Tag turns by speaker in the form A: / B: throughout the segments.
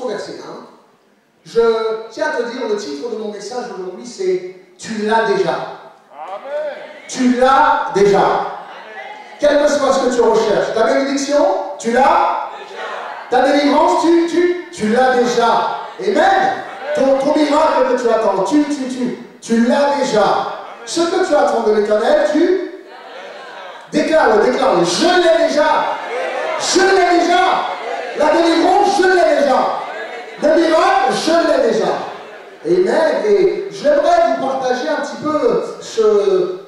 A: au verset 1. Je tiens à te dire, le titre de mon message aujourd'hui, c'est « Tu l'as déjà ». Tu l'as déjà. Quel que soit ce que tu recherches. Ta bénédiction, tu l'as déjà. Ta délivrance, tu l'as déjà. Amen. Ton miracle que tu attends, tu l'as déjà. Ce que tu attends de l'Éternel, tu déclare-le. Je l'ai déjà. Je l'ai déjà. La délivrance, je l'ai déjà. Le miracle, je l'ai déjà. Amen. Et j'aimerais vous partager un petit peu ce...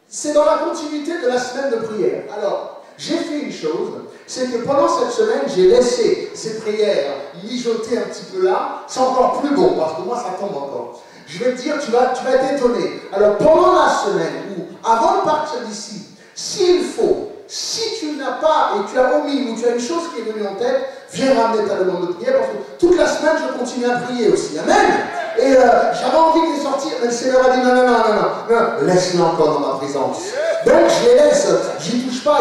A: C'est dans la continuité de la semaine de prière. Alors, j'ai fait une chose, c'est que pendant cette semaine, j'ai laissé ces prières mijoter un petit peu là. C'est encore plus beau, parce que moi, ça tombe encore. Je vais te dire, tu vas être étonné. Alors, pendant la semaine, ou avant de partir d'ici, s'il faut, si tu n'as pas, et tu as omis, ou tu as une chose qui est venue en tête, viens ramener ta demande de prière, parce que toute la semaine, je continue à prier aussi. Amen. Et j'avais envie de les sortir, mais le Seigneur a dit non, laisse-les encore dans ma présence. Donc je les laisse, j'y touche pas,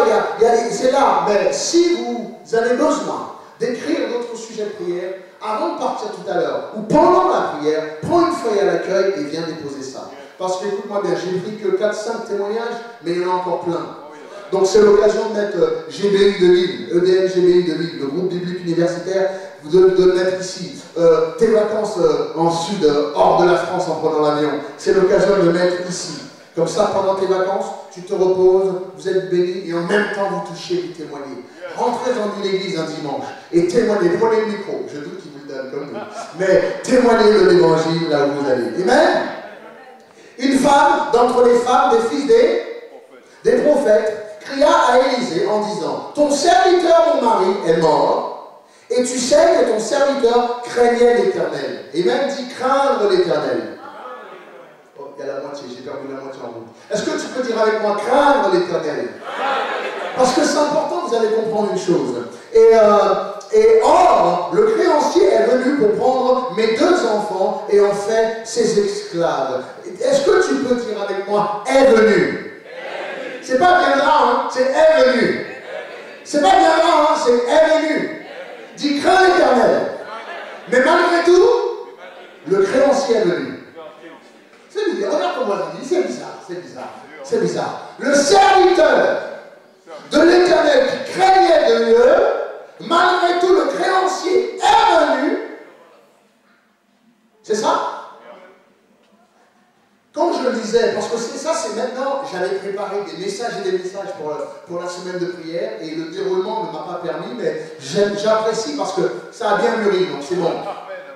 A: c'est là. Mais si vous avez besoin d'écrire d'autres sujets de prière, avant de partir tout à l'heure, ou pendant la prière, prends une feuille à l'accueil et viens déposer ça. Parce que, écoute-moi bien, j'ai pris que 4-5 témoignages, mais il y en a encore plein. Donc c'est l'occasion de mettre GBU de Lille, EDN GBU de Lille, le groupe biblique universitaire, de mettre ici tes vacances en sud, hors de la France en prenant l'avion. C'est l'occasion de le mettre ici. Comme ça, pendant tes vacances, tu te reposes, vous êtes bénis et en même temps vous touchez, vous témoignez. Rentrez dans une église un dimanche et témoignez, prenez le micro. Je doute qu'il vous le donne comme vous. Mais témoignez de l'évangile là où vous allez. Amen. Une femme d'entre les femmes des fils des prophètes cria à Élisée en disant: ton serviteur, mon mari, est mort, et tu sais que ton serviteur craignait l'Éternel. Et même dit craindre l'Éternel. Oh, il y a la moitié, j'ai perdu la moitié en route. Est-ce que tu peux dire avec moi craindre l'Éternel? Parce que c'est important, vous allez comprendre une chose. Et or, le créancier est venu pour prendre mes 2 enfants et en fait ses esclaves. Est-ce que tu peux dire avec moi est venu? C'est pas viendra, hein, c'est est venu. C'est pas viendra, hein, c'est est venu. Dis crains l'Éternel. Mais malgré tout, le créancier est venu. C'est bizarre, regarde comment je dis, c'est bizarre. Le serviteur de l'Éternel qui craignait de Dieu, malgré tout, le créancier est venu. C'est ça? Quand je le disais, parce que c'est ça, c'est maintenant, j'avais préparé des messages et des messages pour la semaine de prière, et le déroulement ne m'a pas permis, mais j'apprécie parce que ça a bien mûri, donc c'est bon.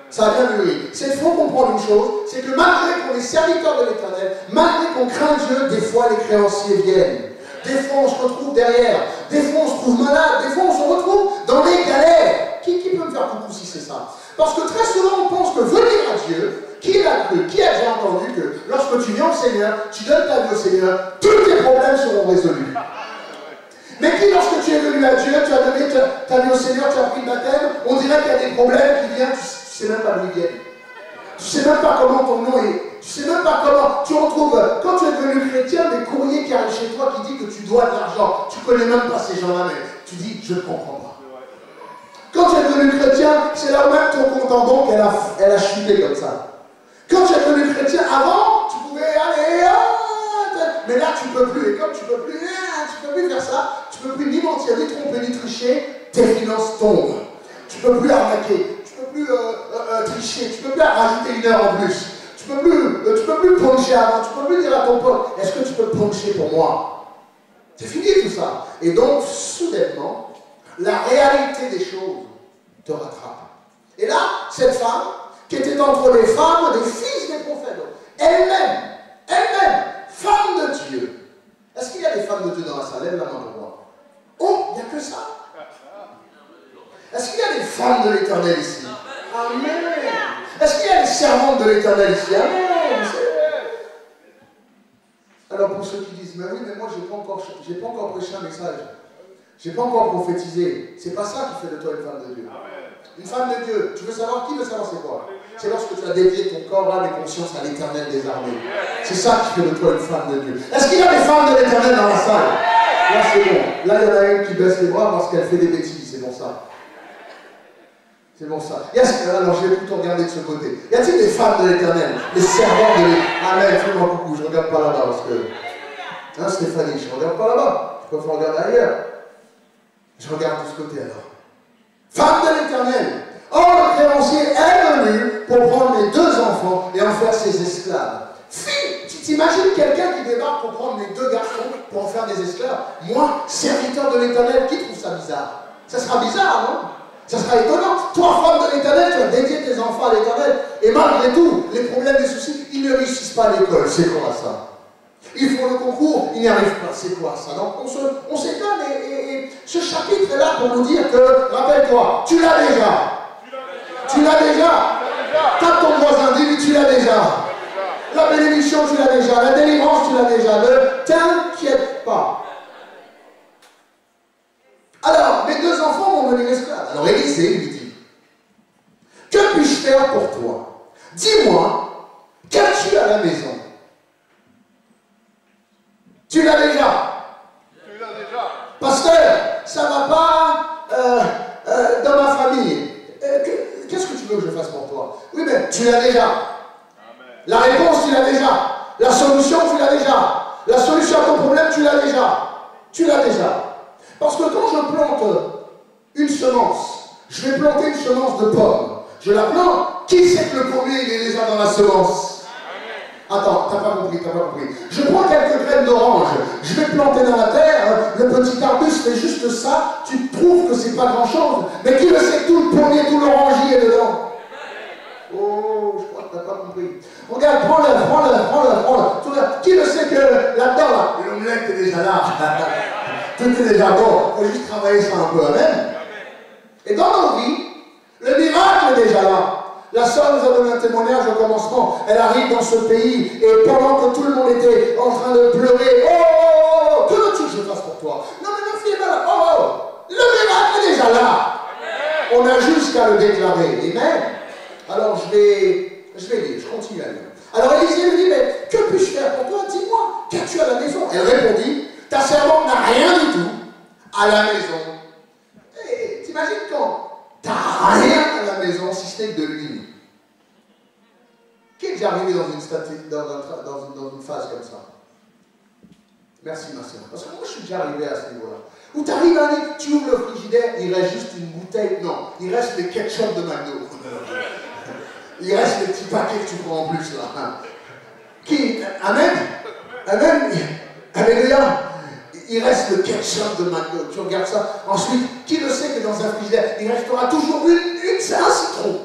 A: Ça a bien mûri. Il faut comprendre une chose, c'est que malgré qu'on est serviteur de l'Éternel, malgré qu'on craint Dieu, des fois les créanciers viennent. Des fois on se retrouve derrière, des fois on se trouve malade, des fois on se retrouve dans les galères. Qui peut me faire coucou si c'est ça? Parce que très souvent on pense que venir à Dieu, qui l'a cru, qui a déjà entendu que lorsque tu viens au Seigneur, tu donnes ta vie au Seigneur, tous tes problèmes seront résolus. Mais qui, lorsque tu es venu à Dieu, tu as donné ta vie au Seigneur, tu as pris le baptême, on dirait qu'il y a des problèmes qui viennent, tu ne sais même pas d'où ils viennent. Tu ne sais même pas comment ton nom est. Tu ne sais même pas comment tu retrouves, quand tu es devenu chrétien, des courriers qui arrivent chez toi qui disent que tu dois de l'argent. Tu ne connais même pas ces gens-là, mais tu dis, je ne comprends pas. Quand tu es devenu chrétien, c'est là où même ton compte en banque, elle a chuté comme ça. Quand tu es devenu chrétien, avant, tu pouvais aller, mais là tu ne peux plus. Et comme tu ne peux plus faire ça, tu ne peux plus ni mentir, ni tromper, ni tricher, tes finances tombent. Tu ne peux plus arnaquer, tu ne peux plus tricher, tu ne peux plus rajouter 1 heure en plus. Tu ne peux plus puncher avant, tu ne peux plus dire à ton pote, est-ce que tu peux puncher pour moi? C'est fini tout ça. Et donc, soudainement, la réalité des choses te rattrape. Et là, cette femme, qui était entre les femmes des fils des prophètes, elle-même, femme de Dieu. Est-ce qu'il y a des femmes de Dieu dans la salle? Lève la main pour moi. Oh, il n'y a que ça. Est-ce qu'il y a des femmes de l'Éternel ici? Amen. Est-ce qu'il y a des servantes de l'Éternel ici? Amen. Alors pour ceux qui disent, mais oui, mais moi j'ai pas encore prêché un message. J'ai pas encore prophétisé. C'est pas ça qui fait de toi une femme de Dieu. Une femme de Dieu, tu veux savoir qui veut savoir c'est quoi? C'est lorsque tu as dédié ton corps, âme et conscience à l'Éternel des armées. C'est ça qui fait de toi une femme de Dieu. Est-ce qu'il y a des femmes de l'Éternel dans la salle? Là c'est bon. Là il y en a une qui baisse les bras parce qu'elle fait des bêtises, c'est pour ça. C'est bon ça. Alors je vais plutôt regarder de ce côté. Y a-t-il des femmes de l'Éternel? Les servantes de l'Éternel? Amen, fais-moi coucou, je regarde pas là-bas parce que... Hein Stéphanie, je regarde pas là-bas. Je préfère regarder ailleurs. Je regarde de ce côté alors. Femme de l'Éternel. Or le créancier est venu pour prendre mes 2 enfants et en faire ses esclaves. Fille, tu t'imagines quelqu'un qui débarque pour prendre mes 2 garçons pour en faire des esclaves? Moi, serviteur de l'Éternel, qui trouve ça bizarre? Ça sera bizarre, non? Ça sera étonnant. Toi, femme de l'Éternel, tu as dédié tes enfants à l'Éternel. Et malgré tout, les problèmes, les soucis, ils ne réussissent pas à l'école. C'est quoi ça? Ils font le concours, ils n'y arrivent pas. C'est quoi ça? Donc on s'étonne et ce chapitre est là pour nous dire que, rappelle-toi, tu l'as déjà. Tu l'as déjà. Tape ton voisin, dis-lui, tu l'as déjà. La bénédiction, tu l'as déjà. La délivrance, tu l'as déjà. Ne t'inquiète pas. Alors, mes 2 enfants m'ont donné l'esclave. Alors Élisée lui dit, que puis-je faire pour toi? Dis-moi, qu'as-tu à la maison? Tu l'as déjà. Tu l'as déjà. Pasteur, ça ne va pas dans ma famille. Qu'est-ce que tu veux que je fasse pour toi? Oui, mais tu l'as déjà. Amen. La réponse, tu l'as déjà. La solution, tu l'as déjà. La solution à ton problème, tu l'as déjà. Tu l'as déjà. Parce que quand je plante une semence, je vais planter une semence de pomme. Je la plante. Qui sait que le pommier, il est déjà dans la semence? Attends, t'as pas compris. Je prends quelques graines d'orange, je vais planter dans la terre, le petit arbuste fait juste ça, tu trouves que c'est pas grand chose, mais qui le sait que tout le pommier, tout l'orangier est dedans? Oh, je crois que t'as pas compris. Regarde, prends-le. Qui le sait que là-dedans, l'omelette est déjà là? Tout est déjà bon, il faut juste travailler ça un peu, amen. Et dans nos vies, le miracle est déjà là. La sœur nous a donné un témoignage au commencement. Elle arrive dans ce pays et pendant que tout le monde était en train de pleurer, oh, que veux-tu que je fasse pour toi? Non mais ma fille est malade. Le miracle est déjà là. On a juste qu'à le déclarer. Amen. Alors je vais lire, je continue à lire. Alors Élisée lui dit, mais que puis-je faire pour toi? Dis-moi, qu'as-tu à la maison? Elle répondit, ta servante n'a rien du tout à la maison. Et t'imagines quand t'as rien à la maison si ce n'est que de l'huile. Qui est déjà arrivé dans une phase comme ça? Merci ma soeur. Parce que moi je suis déjà arrivé à ce niveau-là. Où tu arrives à dire, tu ouvres le frigidaire, il reste juste une bouteille. Non, il reste les ketchup de McDo. Il reste les petits paquets que tu prends en plus là. Qui? Amen? Amen? Alléluia. Il reste le ketchup de McDo. Tu regardes ça. Ensuite, qui le sait que dans un frigidaire, il restera toujours c'est un citron.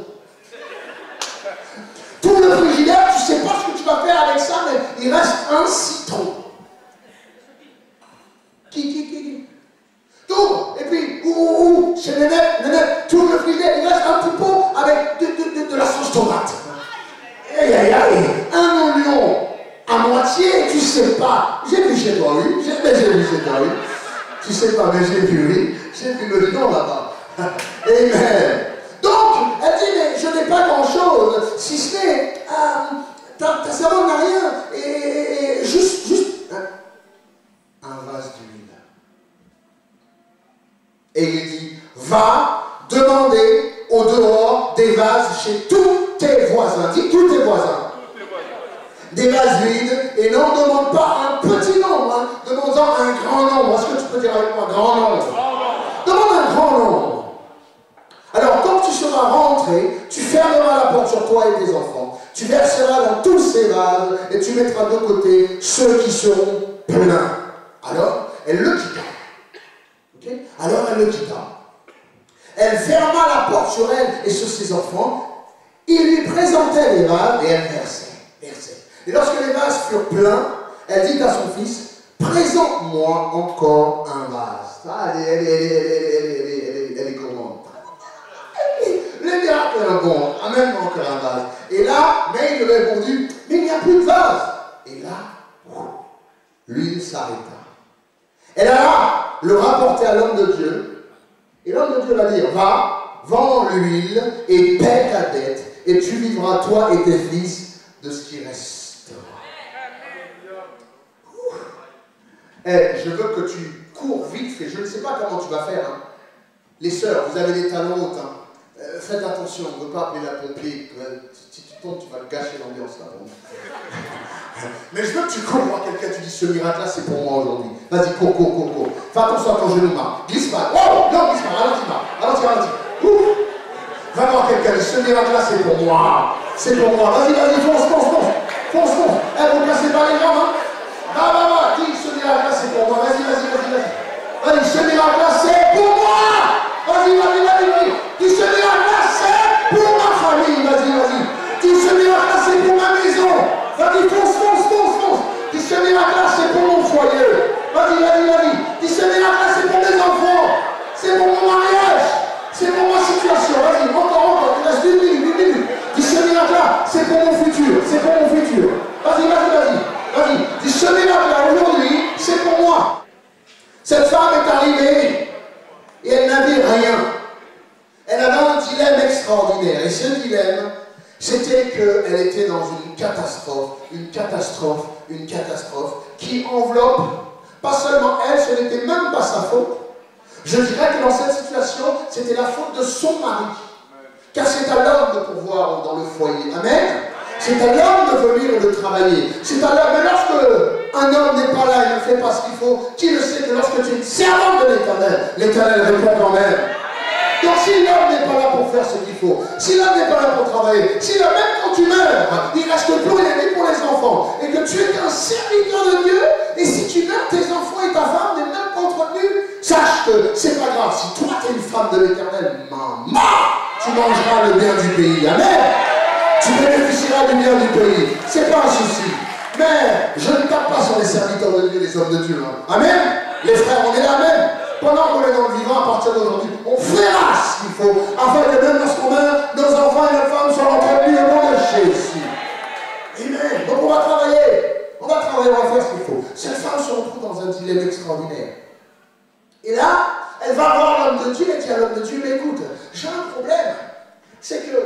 A: Tout le frigidaire, tu ne sais pas ce que tu vas faire avec ça, mais il reste un citron. Qui? Tout. Et puis, chez Nénette, tout le frigidaire, il reste un petit pot avec de la sauce tomate. Aïe, un oignon à moitié, tu sais pas. J'ai vu chez toi, oui. J'ai vu chez toi, oui. Tu sais pas, mais j'ai vu, oui. J'ai vu le lion là-bas. Amen. Donc, elle dit, mais je n'ai pas grand-chose, si ce n'est, ta servante n'a rien, et juste un vase d'huile. Et il dit, va demander au dehors des vases chez tous tes voisins. Dis tous tes voisins. Des vases vides, et n'en demande pas un petit nombre, hein, demande-en un grand nombre. Est-ce que tu peux dire avec moi, grand nombre? Demande un grand nombre. Alors, quand tu seras rentré, tu fermeras la porte sur toi et tes enfants. Tu verseras dans tous ces vases et tu mettras de côté ceux qui seront pleins. Alors, elle le quitta. Okay? Alors, elle le quitta. Elle ferma la porte sur elle et sur ses enfants. Il lui présentait les vases et elle versait. Et lorsque les vases furent pleins, elle dit à son fils, présente-moi encore un vase. Ah, elle est comment? Les miracles sont bons. Amène-moi encore un vase. Et là, mais il lui répondit, mais il n'y a plus de vase. Et là, l'huile s'arrêta. Elle alla le rapporter à l'homme de Dieu. Et l'homme de Dieu va dire, va, vends l'huile et paie ta dette. Et tu vivras, toi et tes fils, de ce qui restera. Je veux que tu cours vite, et je ne sais pas comment tu vas faire. Hein. Les sœurs, vous avez des talons hauts. Hein. Faites attention, on ne veut pas appeler la pompier. Si tu tombes, tu vas gâcher l'ambiance là. Mais je veux que tu cours voir quelqu'un, tu dis ce miracle-là, c'est pour moi aujourd'hui. Vas-y, cours. Fais attention à ton genou, Marc. Glisse pas. Oh, non, glisse pas. Ralentis. Va voir quelqu'un, ce miracle-là, c'est pour moi. C'est pour moi. Vas-y, fonce. Eh, vous ne cassez pas les jambes, hein. Va. Dis, ce miracle-là, c'est pour moi. Vas-y. Vas-y, ce miracle-là, c'est pour moi. Vas-y. Dis, ce miracle-là, c'est pour ma famille. Vas-y. Dis, ce miracle-là, c'est pour ma maison. Vas-y, fonce. Dis, ce miracle-là, c'est pour mon foyer. Vas-y. Dis, ce miracle-là, c'est pour mes enfants. C'est pour mon mariage. C'est pour ma situation. Vas-y, encore. Il reste 1 minute. Dis, ce miracle-là, c'est pour mon futur. Vas-y. Dis, ce miracle-là, aujourd'hui, c'est pour moi. Cette femme est arrivée et elle n'avait rien. Elle avait un dilemme extraordinaire. Et ce dilemme, c'était qu'elle était dans une catastrophe qui enveloppe pas seulement elle, ce n'était même pas sa faute. Je dirais que dans cette situation, c'était la faute de son mari. Car c'est à l'homme de pouvoir dans le foyer. Amen. C'est à l'homme de venir et de travailler. C'est à l'homme. Mais lorsque un homme n'est pas là, il ne fait pas ce qu'il faut, qui le sait que lorsque tu es une servante de l'Éternel, l'Éternel répond quand même. Donc si l'homme n'est pas là pour faire ce qu'il faut, si l'homme n'est pas là pour travailler, si l'homme, même quand tu meurs, il reste plus rien ni pour les enfants, et que tu es un serviteur de Dieu, et si tu meurs, tes enfants et ta femme n'est même pas entretenus, sache que c'est pas grave. Si toi tu es une femme de l'Éternel, maman, tu mangeras le bien du pays. Amen. Tu bénéficieras du bien du pays. C'est pas un souci. Mais je ne tape pas sur les serviteurs de Dieu, les hommes de Dieu. Hein. Amen. Les frères, on est là même. Pendant qu'on est dans le vivant, à partir d'aujourd'hui, on fera ce qu'il faut, afin que même lorsqu'on meurt, nos enfants et nos femmes soient entretenus au nom de Jésus. Amen. Donc on va travailler, on va faire ce qu'il faut. Cette femme se retrouve dans un dilemme extraordinaire. Et là, elle va voir l'homme de Dieu et dit à l'homme de Dieu, mais écoute, j'ai un problème. C'est que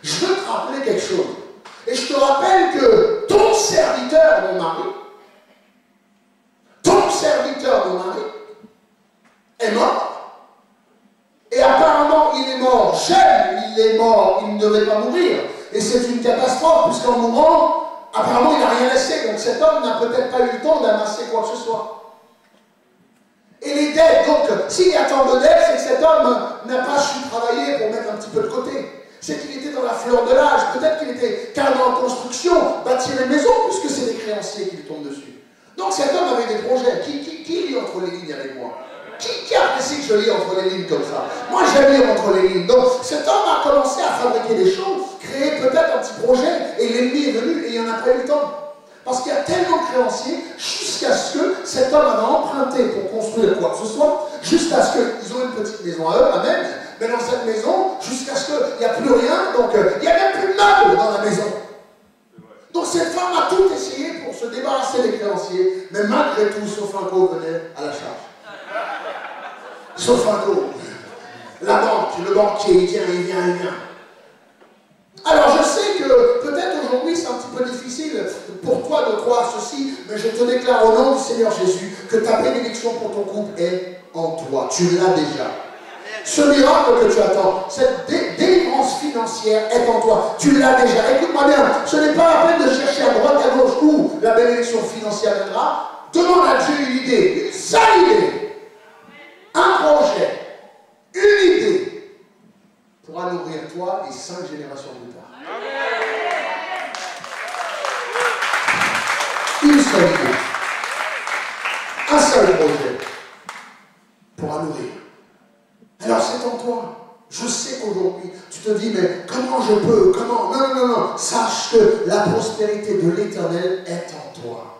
A: je veux te rappeler quelque chose. Et je te rappelle que ton serviteur, mon mari, est mort. Et apparemment, il est mort jeune, il ne devait pas mourir. Et c'est une catastrophe, puisqu'en mourant, apparemment, il n'a rien laissé. Donc cet homme n'a peut-être pas eu le temps d'amasser quoi que ce soit. Et les dettes, donc, s'il y a tant de dettes, c'est que cet homme n'a pas su travailler pour mettre un petit peu de côté. C'est qu'il était dans la fleur de l'âge. Peut-être qu'il était cadre en construction, bâtir une maison, puisque c'est des créanciers qui lui tombent dessus. Donc cet homme avait des projets. Qui lit entre les lignes avec moi? Qui apprécie que je lis entre les lignes comme ça? Moi, j'aime lire entre les lignes. Donc, cet homme a commencé à fabriquer des choses, créer peut-être un petit projet, et l'ennemi est venu, et il n'y en a pas eu le temps. Parce qu'il y a tellement de créanciers, jusqu'à ce que cet homme avait emprunté pour construire quoi que ce soit, jusqu'à ce qu'ils ont une petite maison à eux, amen, mais dans cette maison, jusqu'à ce qu'il n'y a plus rien, donc il n'y a même plus de meubles dans la maison. Donc cette femme a tout essayé pour se débarrasser des créanciers, mais malgré tout, Sofinco venait à la charge. Sofinco, la banque, le banquier, il vient. Alors je sais que peut-être aujourd'hui c'est un petit peu difficile pour toi de croire ceci, mais je te déclare au nom du Seigneur Jésus que ta bénédiction pour ton couple est en toi. Tu l'as déjà. Ce miracle que tu attends, cette délivrance financière est en toi. Tu l'as déjà. Écoute-moi bien, ce n'est pas la peine de chercher à droite à gauche où la bénédiction financière viendra. Demande à Dieu une idée, une seule idée, un projet, une idée, pourra nourrir toi et 5 générations plus tard. Une seule idée, un seul projet pourra nourrir. Alors c'est en toi. Je sais qu'aujourd'hui, tu te dis, mais comment je peux, comment? Non. Sache que la prospérité de l'Éternel est en toi.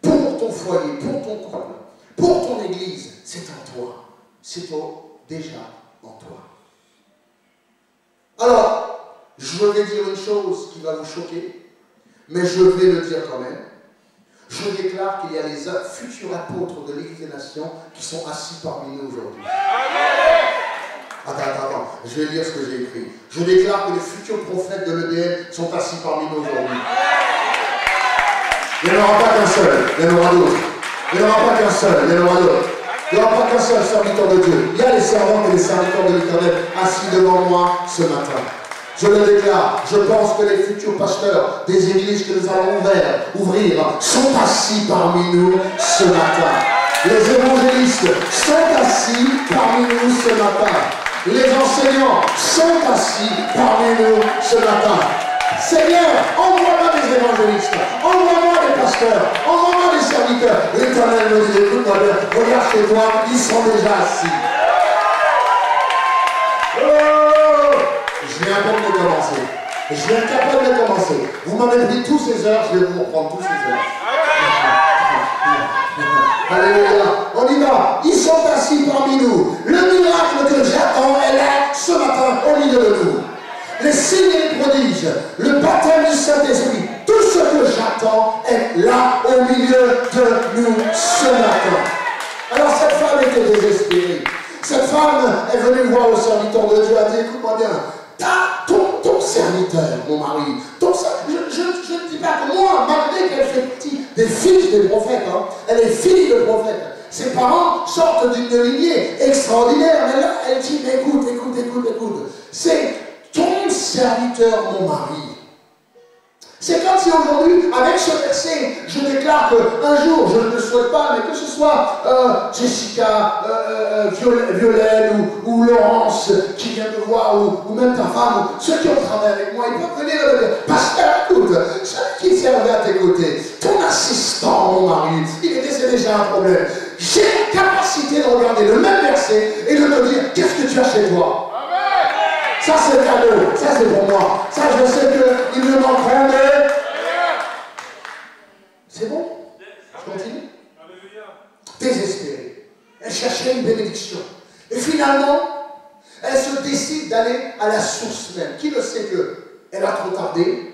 A: Pour ton foyer, pour ton couple, pour ton église, c'est en toi. C'est déjà en toi. Alors, je vais dire une chose qui va vous choquer, mais je vais le dire quand même. Je déclare qu'il y a les futurs apôtres de l'Église des Nations qui sont assis parmi nous aujourd'hui. Attends, je vais lire ce que j'ai écrit. Je déclare que les futurs prophètes de l'EDN sont assis parmi nous aujourd'hui. Il n'y en aura pas qu'un seul, il y en aura d'autres. Il n'y en aura pas qu'un seul, il y en aura d'autres. Il n'y aura pas qu'un seul serviteur de Dieu. Il y a les servantes et les serviteurs de l'Éternel assis devant moi ce matin. Je le déclare, je pense que les futurs pasteurs des églises que nous allons ouvrir sont assis parmi nous ce matin. Les évangélistes sont assis parmi nous ce matin. Les enseignants sont assis parmi nous ce matin. Seigneur, envoie-moi des évangélistes, envoie-moi des pasteurs, envoie-moi des serviteurs. L'Éternel me dit, écoute-moi bien, regarde chez toi, ils sont déjà assis. Oh, je viens pour de commencer. Je viens capable de commencer. Vous m'avez pris tous ces heures, je vais vous reprendre tous ces heures. Alléluia. On y va. Ils sont assis parmi nous. Le miracle que j'attends est là ce matin au milieu de nous. Les signes et les prodiges, le baptême du Saint-Esprit, tout ce que j'attends est là au milieu de nous ce matin. Alors cette femme était désespérée. Cette femme est venue voir le serviteur de Dieu, a dit, écoute-moi bien, ton serviteur, mon mari, je ne dis pas que moi, malgré qu'elle fait partie des fils des prophètes, hein, elle est fille de prophète. Ses parents sortent d'une lignée extraordinaire, mais là, elle dit, mais écoute, c'est ton serviteur, mon mari. C'est comme si aujourd'hui, avec ce verset, je déclare qu'un jour, je ne le souhaite pas, mais que ce soit Jessica, Violaine ou Laurence qui vient me voir, ou même ta femme, ceux qui ont travaillé avec moi, ils peuvent venir et me dire, pasteur, écoute, celui qui servait à tes côtés, ton assistant, mon mari, il est décédé, j'ai un problème. J'ai la capacité de regarder le même verset et de te dire, qu'est-ce que tu as chez toi? Ça c'est cadeau, ça c'est pour moi. Ça je sais qu'il me manquera, mais... C'est bon? Je continue? Désespérée. Elle cherchait une bénédiction. Et finalement, elle se décide d'aller à la source même. Qui le sait qu'elle a trop tardé?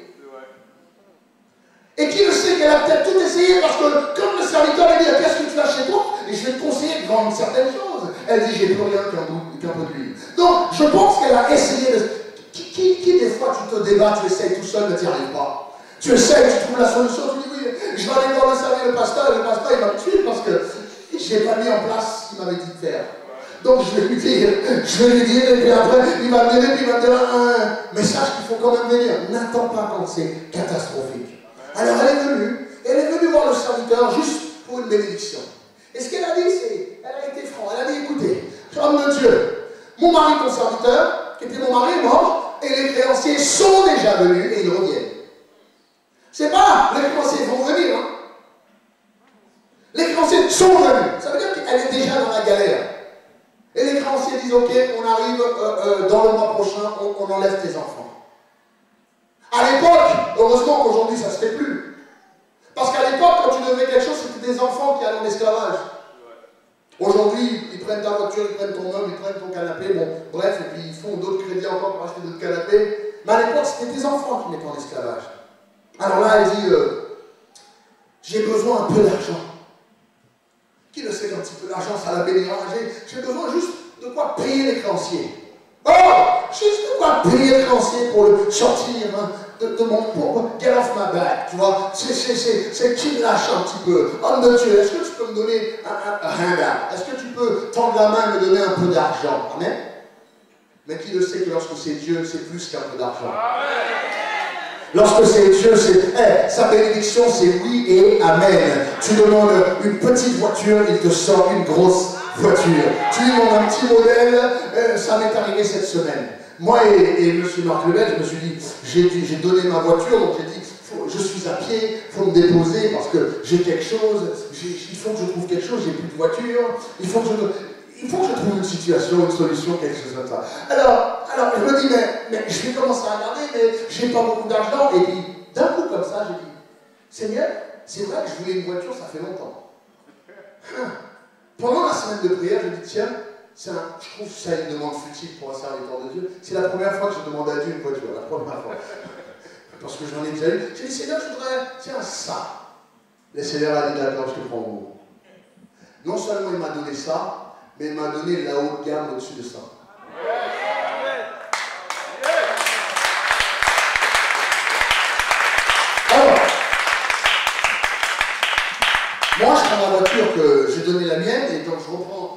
A: Et qui le sait qu'elle a peut-être tout essayé parce que comme le serviteur lui dit, qu'est-ce que tu as chez toi? Et je vais te conseiller de vendre certaines choses. Elle dit, j'ai plus rien qu'un peu d'huile. Donc, je pense qu'elle a essayé de... Qui des fois tu te débats, tu essayes tout seul, mais tu n'y arrives pas. Tu essayes, tu trouves la solution, tu dis, oui, je vais aller voir le pasteur, et le pasteur, il va me tuer parce que je n'ai pas mis en place ce qu'il m'avait dit de faire. Donc, je vais lui dire, et puis après, il va venir, et puis il va me dire un message qu'il faut quand même venir. N'attends pas quand c'est catastrophique. Alors, elle est venue voir le serviteur juste pour une bénédiction. Et ce qu'elle a dit, c'est, elle a été franche. Elle a dit, écoutez, homme de Dieu, mon mari, ton serviteur, qui était mon mari, est mort, et les créanciers sont déjà venus et ils reviennent. C'est pas les créanciers vont venir, hein. Les créanciers sont venus. Ça veut dire qu'elle est déjà dans la galère. Et les créanciers disent, ok, on arrive dans le mois prochain, on enlève tes enfants. À l'époque, heureusement qu'aujourd'hui ça ne se fait plus. Parce qu'à l'époque, quand tu devais quelque chose, c'était des enfants qui allaient en esclavage. Aujourd'hui, ils prennent ta voiture, ils prennent ton meuble, ils prennent ton canapé, bon, bref, et puis ils font d'autres crédits encore pour acheter d'autres canapés. Mais à l'époque, c'était des enfants qui mettaient en esclavage. Alors là, elle dit, j'ai besoin un peu d'argent. Qui le sait qu'un petit peu d'argent, ça la bénira? J'ai besoin juste de quoi payer les créanciers. Oh, juste de quoi payer les créanciers pour le sortir hein, de mon pauvre, get off my back, tu vois, c'est qui me lâche un petit peu. Homme de Dieu, est-ce que tu peux me donner un handout? Est-ce que tu peux tendre la main et me donner un peu d'argent? Amen. Mais qui le sait que lorsque c'est Dieu, c'est plus qu'un peu d'argent. Lorsque c'est Dieu, sa bénédiction, c'est oui et amen. Tu demandes une petite voiture, il te sort une grosse voiture. Tu demandes un petit modèle, ça m'est arrivé cette semaine. Moi et M. Marc Lebel, je me suis dit, j'ai donné ma voiture, donc j'ai dit, je suis à pied, il faut me déposer parce que j'ai quelque chose, il faut que je trouve quelque chose, j'ai plus de voiture, il faut que je trouve une situation, une solution, quelque chose comme ça. Alors je me dis, mais je vais commencer à regarder, mais je n'ai pas beaucoup d'argent. Et puis, d'un coup comme ça, j'ai dit, Seigneur, c'est vrai que je voulais une voiture, ça fait longtemps. Pendant la semaine de prière, je dis, tiens, je trouve ça une demande futile pour un serviteur de Dieu. C'est la première fois que je demande à Dieu une voiture, la première fois. Parce que j'en ai déjà eu. J'ai dit, Seigneur, je voudrais, tiens, ça. Le Seigneur a dit, d'accord, je te prends au mot. Non seulement il m'a donné ça, mais il m'a donné la haute gamme au-dessus de ça. Alors, moi je prends ma voiture que j'ai donné la mienne, et donc je reprends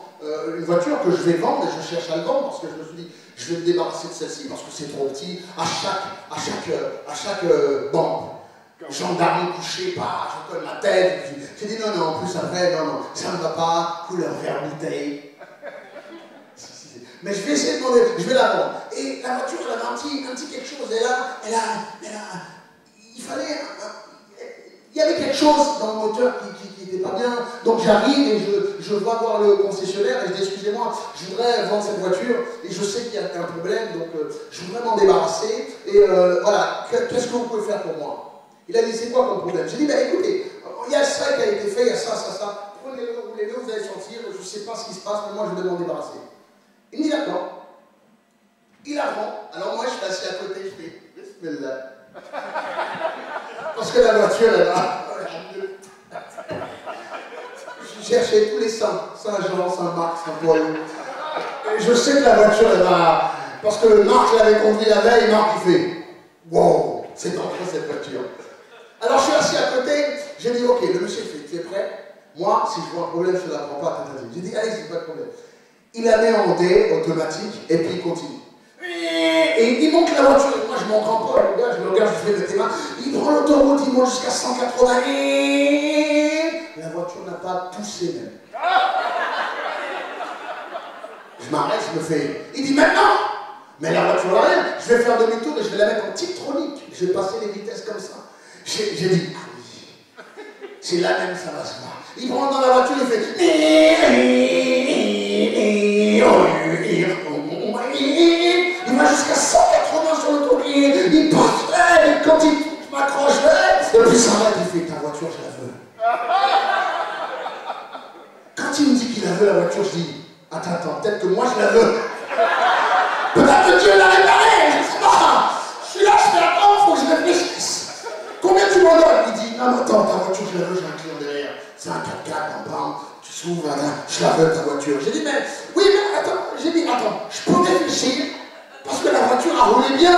A: une voiture que je vais vendre et je cherche à le vendre parce que je me suis dit, je vais me débarrasser de celle-ci parce que c'est trop petit. À chaque banque, gendarme couché, pas, je colle ma tête. J'ai dit non, en plus après, non, ça ne va pas, couleur vert bouteille. Mais je vais essayer de demander, je vais la vendre. Et la voiture, elle avait un petit quelque chose. Et là, il fallait. Il y avait quelque chose dans le moteur qui n'était pas bien. Donc j'arrive et je vais voir le concessionnaire et je dis excusez-moi, je voudrais vendre cette voiture et je sais qu'il y a un problème, donc je voudrais m'en débarrasser. Et voilà, qu'est-ce que vous pouvez faire pour moi? Il a dit c'est quoi ton problème? J'ai dit ben écoutez, il y a ça qui a été fait, il y a ça. Prenez-le, roulez-le, vous allez sortir, je ne sais pas ce qui se passe, mais moi je vais m'en débarrasser. Il me dit d'accord. Il la vend. Alors moi je suis assis à côté, je fais bismillah. Parce que la voiture elle va. Je cherchais tous les saints, Saint-Jean, Saint-Marc, Saint-Paul. Et je sais que la voiture elle va. Parce que Marc l'avait conduit la veille, Marc il fait wow, c'est dangereux cette voiture. Alors je suis assis à côté, j'ai dit ok, le monsieur fait, tu es prêt? Moi, si je vois un problème, je ne la prends pas. J'ai dit allez-y, pas de problème. Il la met en D automatique et puis il continue. Et il monte la voiture, et moi je m'en rends pas, le gars, je me regarde, je fais de tes mains, il prend l'autoroute, il monte jusqu'à 180 et la voiture n'a pas poussé même. Je m'arrête, je me fais, il dit maintenant, mais la voiture n'a rien, je vais faire demi-tour et je vais la mettre en Tiptronic, je vais passer les vitesses comme ça. J'ai dit, ah oui, c'est la même, ça va se voir. Il prend dans la voiture, il fait, il va jusqu'à 180 sur l'autoroute, il passe, quand il m'accroche, et puis ça va, il fait ta voiture, je la veux. Quand il me dit qu'il la veut, la voiture, je dis attends, peut-être que moi je la veux. Peut-être que Dieu l'a réparée, je sais pas. Je suis là, je fais attends, il faut que je réfléchisse. Combien tu m'en donnes? Il dit non, attends, ta voiture, je la veux, j'ai un client derrière. C'est un 4x4, un pain, tu s'ouvres, je la veux ta voiture. J'ai dit mais, oui, mais attends, je peux réfléchir. Parce que la voiture a roulé bien.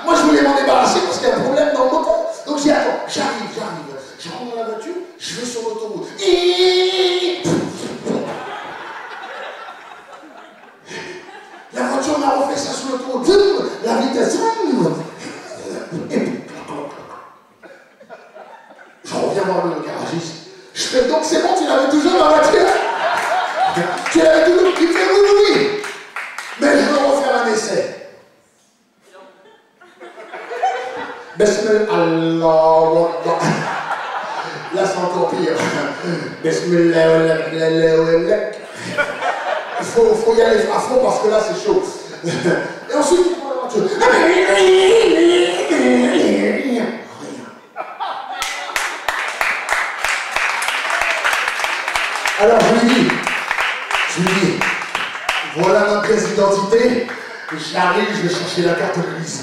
A: Moi, je voulais m'en débarrasser parce qu'il y a un problème dans le moteur. Donc, j'ai dit, attends, j'arrive. Je rentre dans la voiture, je vais sur l'autoroute. La voiture m'a refait ça sur l'autoroute. La vitesse. Je reviens voir le garagiste. Je fais donc, c'est bon, tu l'avais toujours ma voiture? Tu l'avais toujours? Il fait oui. Mais je veux refaire un essai. Bismillah, Allah, là c'est encore pire. Bismillah, il faut y aller à fond parce que là c'est chaud. Et ensuite il prend la voiture. Alors je lui dis, voilà ma pièce d'identité, j'arrive, je vais chercher la carte grise.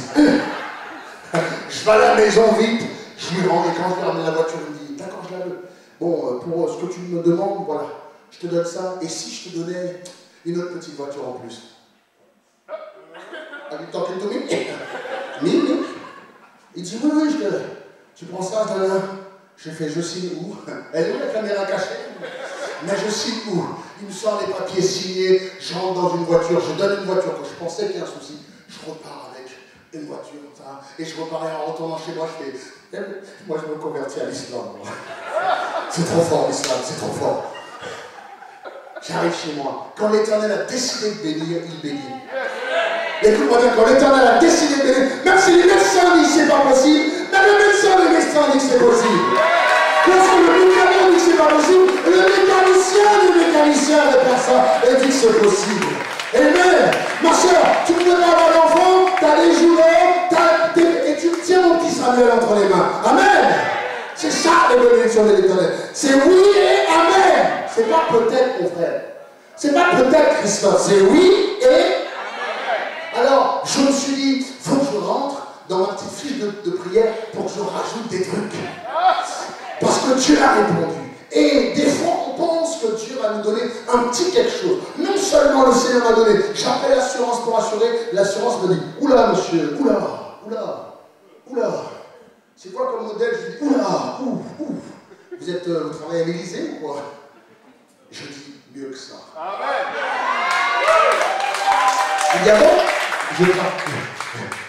A: Je vais à la maison vite, je lui rends, et quand je lui ramène la voiture, il me dit, d'accord, je la veux. Bon, pour ce que tu me demandes, voilà, je te donne ça, et si je te donnais une autre petite voiture en plus? Are you talking to me? Me? Il dit, oui, tu prends ça, je donne un. J'ai fait, je signe où? Elle est où la caméra cachée? Mais je signe où? Il me sort les papiers signés, je rentre dans une voiture, je donne une voiture, quand je pensais qu'il y a un souci, je repars avec une voiture, ça, et je repars en retournant chez moi, je fais, moi je me convertis à l'islam. C'est trop fort l'islam, c'est trop fort. J'arrive chez moi, quand l'Éternel a décidé de bénir, il bénit. Écoute-moi bien, quand l'Éternel a décidé de bénir, même si les médecins disent que c'est pas possible, même les médecins disent que c'est possible. Parce que le mécanicien dit que c'est pas possible, le mécanicien répare ça et dit que c'est possible. Amen. Ma soeur, tu ne veux pas avoir d'enfant, tu as des jouets, et tu tiens mon petit Samuel entre les mains. Amen. C'est ça la bénédiction de l'Éternel. C'est oui et amen. C'est pas peut-être, mon frère. C'est pas peut-être, Christophe. C'est oui et amen. Alors, je me suis dit, il faut que je rentre dans ma petite fiche de prière pour que je rajoute des trucs. Parce que Dieu a répondu. Et des fois, on pense que Dieu va nous donner un petit quelque chose. Non seulement le Seigneur m'a donné, j'appelle l'assurance pour assurer, l'assurance me dit, oula monsieur, oula. C'est quoi comme modèle? Je dis, oula, vous travaillez à l'Élysée ou quoi? Je dis, mieux que ça.
B: Amen.
A: Il dit, ah bon?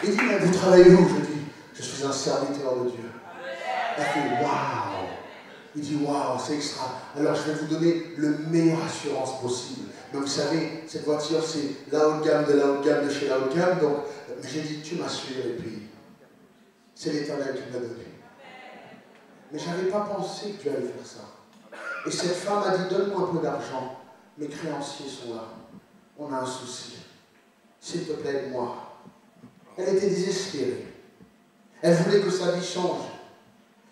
A: Il dit, mais vous travaillez où? Je dis, je suis un serviteur de Dieu. Elle fait, waouh! Il dit, waouh, c'est extra. Alors je vais vous donner le meilleure assurance possible. Mais vous savez, cette voiture, c'est la haut de gamme de la haut de gamme de chez la haut de gamme. Donc, j'ai dit, tu m'assures et puis, c'est l'Éternel qui m'a donné. Mais je n'avais pas pensé que tu allais faire ça. Et cette femme a dit, donne-moi un peu d'argent. Mes créanciers sont là. On a un souci. S'il te plaît, aide-moi. Elle était désespérée. Elle voulait que sa vie change.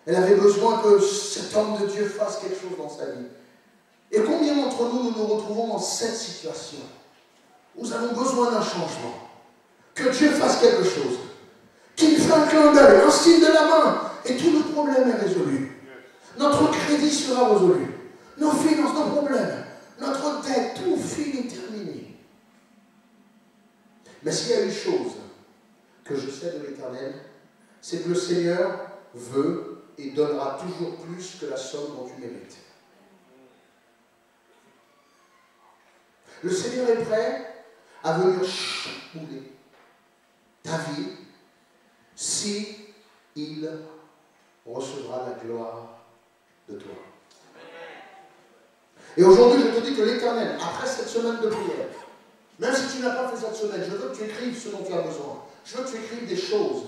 A: Elle avait besoin que cet homme de Dieu fasse quelque chose dans sa vie. Et combien d'entre nous nous retrouvons dans cette situation? Nous avons besoin d'un changement. Que Dieu fasse quelque chose. Qu'il fasse un clin d'œil, un signe de la main. Et tout le problème est résolu. Notre crédit sera résolu. Nos finances, nos problèmes, notre dette, tout fini, terminé. Mais s'il y a une chose que je sais de l'Éternel, c'est que le Seigneur veut et donnera toujours plus que la somme dont tu mérites. Le Seigneur est prêt à venir chambouler ta vie si il recevra la gloire de toi. Et aujourd'hui, je te dis que l'Éternel, après cette semaine de prière, même si tu n'as pas fait cette semaine, je veux que tu écrives ce dont tu as besoin. Je veux que tu écrives des choses.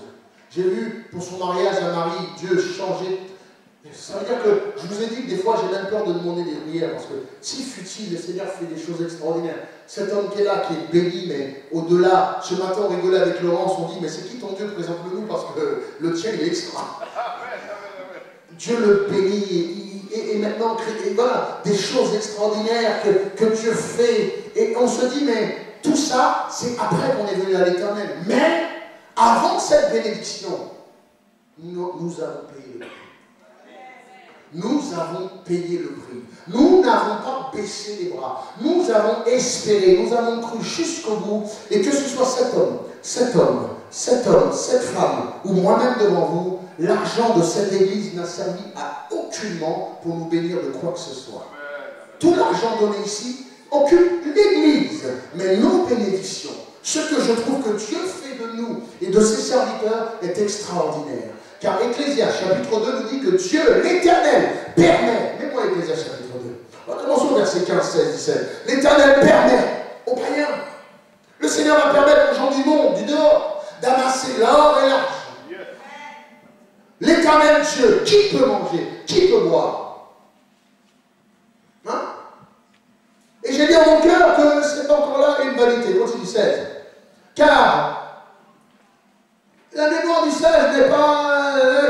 A: J'ai vu pour son mariage à Marie, Dieu changer. Ça veut dire que je vous ai dit que des fois j'ai même peur de demander des prières parce que si futile, le Seigneur fait des choses extraordinaires. Cet homme qui est là, qui est béni, mais au-delà, ce matin on rigolait avec Laurence, on dit mais c'est qui ton Dieu? Présente-le-nous parce que le tien il est extra. Dieu le bénit et maintenant et voilà, des choses extraordinaires que Dieu fait. Et on se dit mais tout ça c'est après qu'on est venu à l'Éternel. Mais avant cette bénédiction, nous avons payé le prix. Nous avons payé le prix. Nous n'avons pas baissé les bras. Nous avons espéré. Nous avons cru jusqu'au bout. Et que ce soit cette femme, ou moi-même devant vous, l'argent de cette église n'a servi à aucunement pour nous bénir de quoi que ce soit. Tout l'argent donné ici occupe l'église. Mais nos bénédictions, ce que je trouve que Dieu fait de nous et de ses serviteurs est extraordinaire. Car Ecclésiaste chapitre 2 nous dit que Dieu, l'Éternel, permet. Mets-moi Ecclésiaste chapitre 2. Commençons au verset 15, 16, 17. L'Éternel permet aux païens. Le Seigneur va permettre aux gens du monde, du dehors, d'amasser l'or et l'argent. L'Éternel Dieu, qui peut manger? Qui peut boire? Hein? Et j'ai dit en mon cœur que c'est encore là une vanité. Continue 16. Car la mémoire du sage n'est pas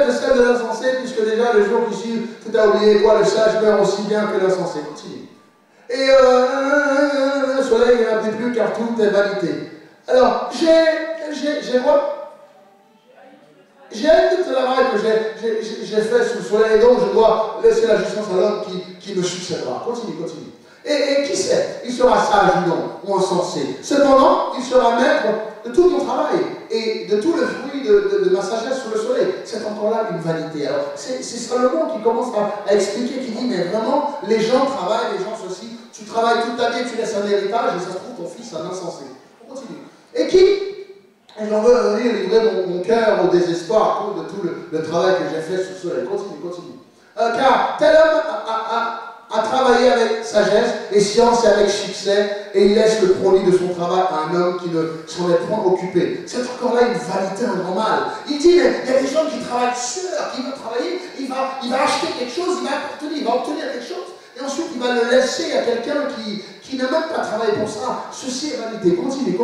A: de celle de l'insensé, puisque déjà le jour qui suit, tout a oublié quoi, le sage meurt aussi bien que l'insensé. Continue. Et le soleil n'appuie plus car tout est vanité. Alors, j'ai tout le travail que j'ai fait sous le soleil, donc je dois laisser la justice à l'homme qui me succédera. Continue. Et qui sait, il sera sage ou non, ou insensé. Cependant, il sera maître de tout mon travail et de tout le fruit de ma sagesse sous le soleil. C'est encore là une vanité. Alors, c'est Salomon qui commence à expliquer, qui dit, mais vraiment, les gens travaillent, les gens ceci, tu travailles toute ta vie, tu laisses un héritage, et ça se trouve ton fils un insensé. On continue. Et qui, j'en veux livrer mon cœur au désespoir à cause de tout le travail que j'ai fait sous le soleil. Continue. Car tel homme a travaillé avec sagesse et science et avec succès, et il laisse le produit de son travail à un homme qui ne s'en est point occupé. C'est encore là une vanité, un grand mal. Il dit, mais il y a des gens qui travaillent seuls, qui veulent travailler, il va acheter quelque chose, il va obtenir quelque chose, et ensuite il va le laisser à quelqu'un qui n'a même pas travaillé pour ça. Ceci est vanité. Continue. Que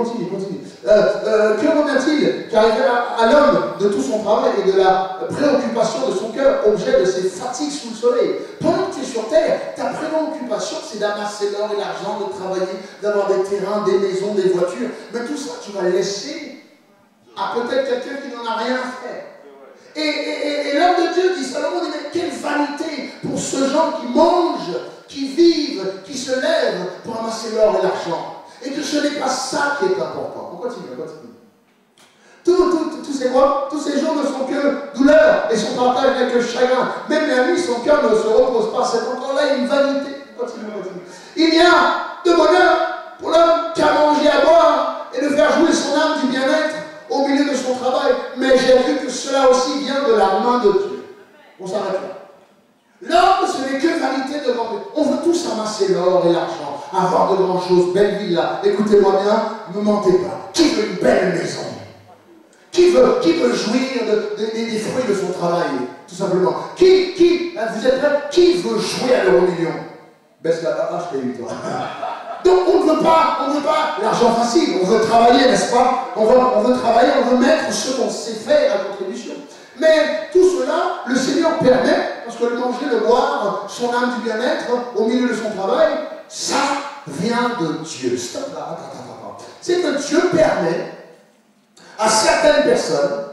A: revient-il? Car il est à l'homme de tout son travail et de la préoccupation de son cœur, objet de ses fatigues sous le soleil. Pendant que tu es sur terre, ta préoccupation, c'est d'amasser l'or et l'argent, de travailler, d'avoir des terrains, des maisons, des voitures. Mais tout ça, tu vas le laisser à peut-être quelqu'un qui n'en a rien fait. Et l'homme de Dieu dit, Salomon dit, mais quelle vanité pour ce gens qui mangent, qui vivent, qui se lèvent pour amasser l'or et l'argent. Et que ce n'est pas ça qui est important. On continue. Tous ces jours ne sont que douleur et son partage n'est que chagrin. Même la nuit, son cœur ne se repose pas. C'est encore là une vanité. continue. Il y a de bonheur pour l'homme qui a mangé à boire et de faire jouer son âme du bien-être au milieu de son travail. Mais j'ai vu que cela aussi vient de la main de Dieu. On s'arrête là. L'homme, ce n'est que vanité devant Dieu. On veut tous amasser l'or et l'argent, avoir de grandes choses, belle villa. Écoutez-moi bien, ne mentez pas. Qui veut une belle maison? Qui veut jouir des fruits de son travail, tout simplement? Vous êtes prêts? Qui veut jouer à l'euro-million? Baisse la barre, je t'ai eu, toi. Donc on ne veut pas l'argent facile, on veut travailler, n'est-ce pas? On veut travailler, on veut mettre ce qu'on sait faire à contribution. Mais tout cela, le Seigneur permet, parce que le manger, le boire, son âme du bien-être, au milieu de son travail, ça vient de Dieu. Stop là, attends. C'est que Dieu permet à certaines personnes,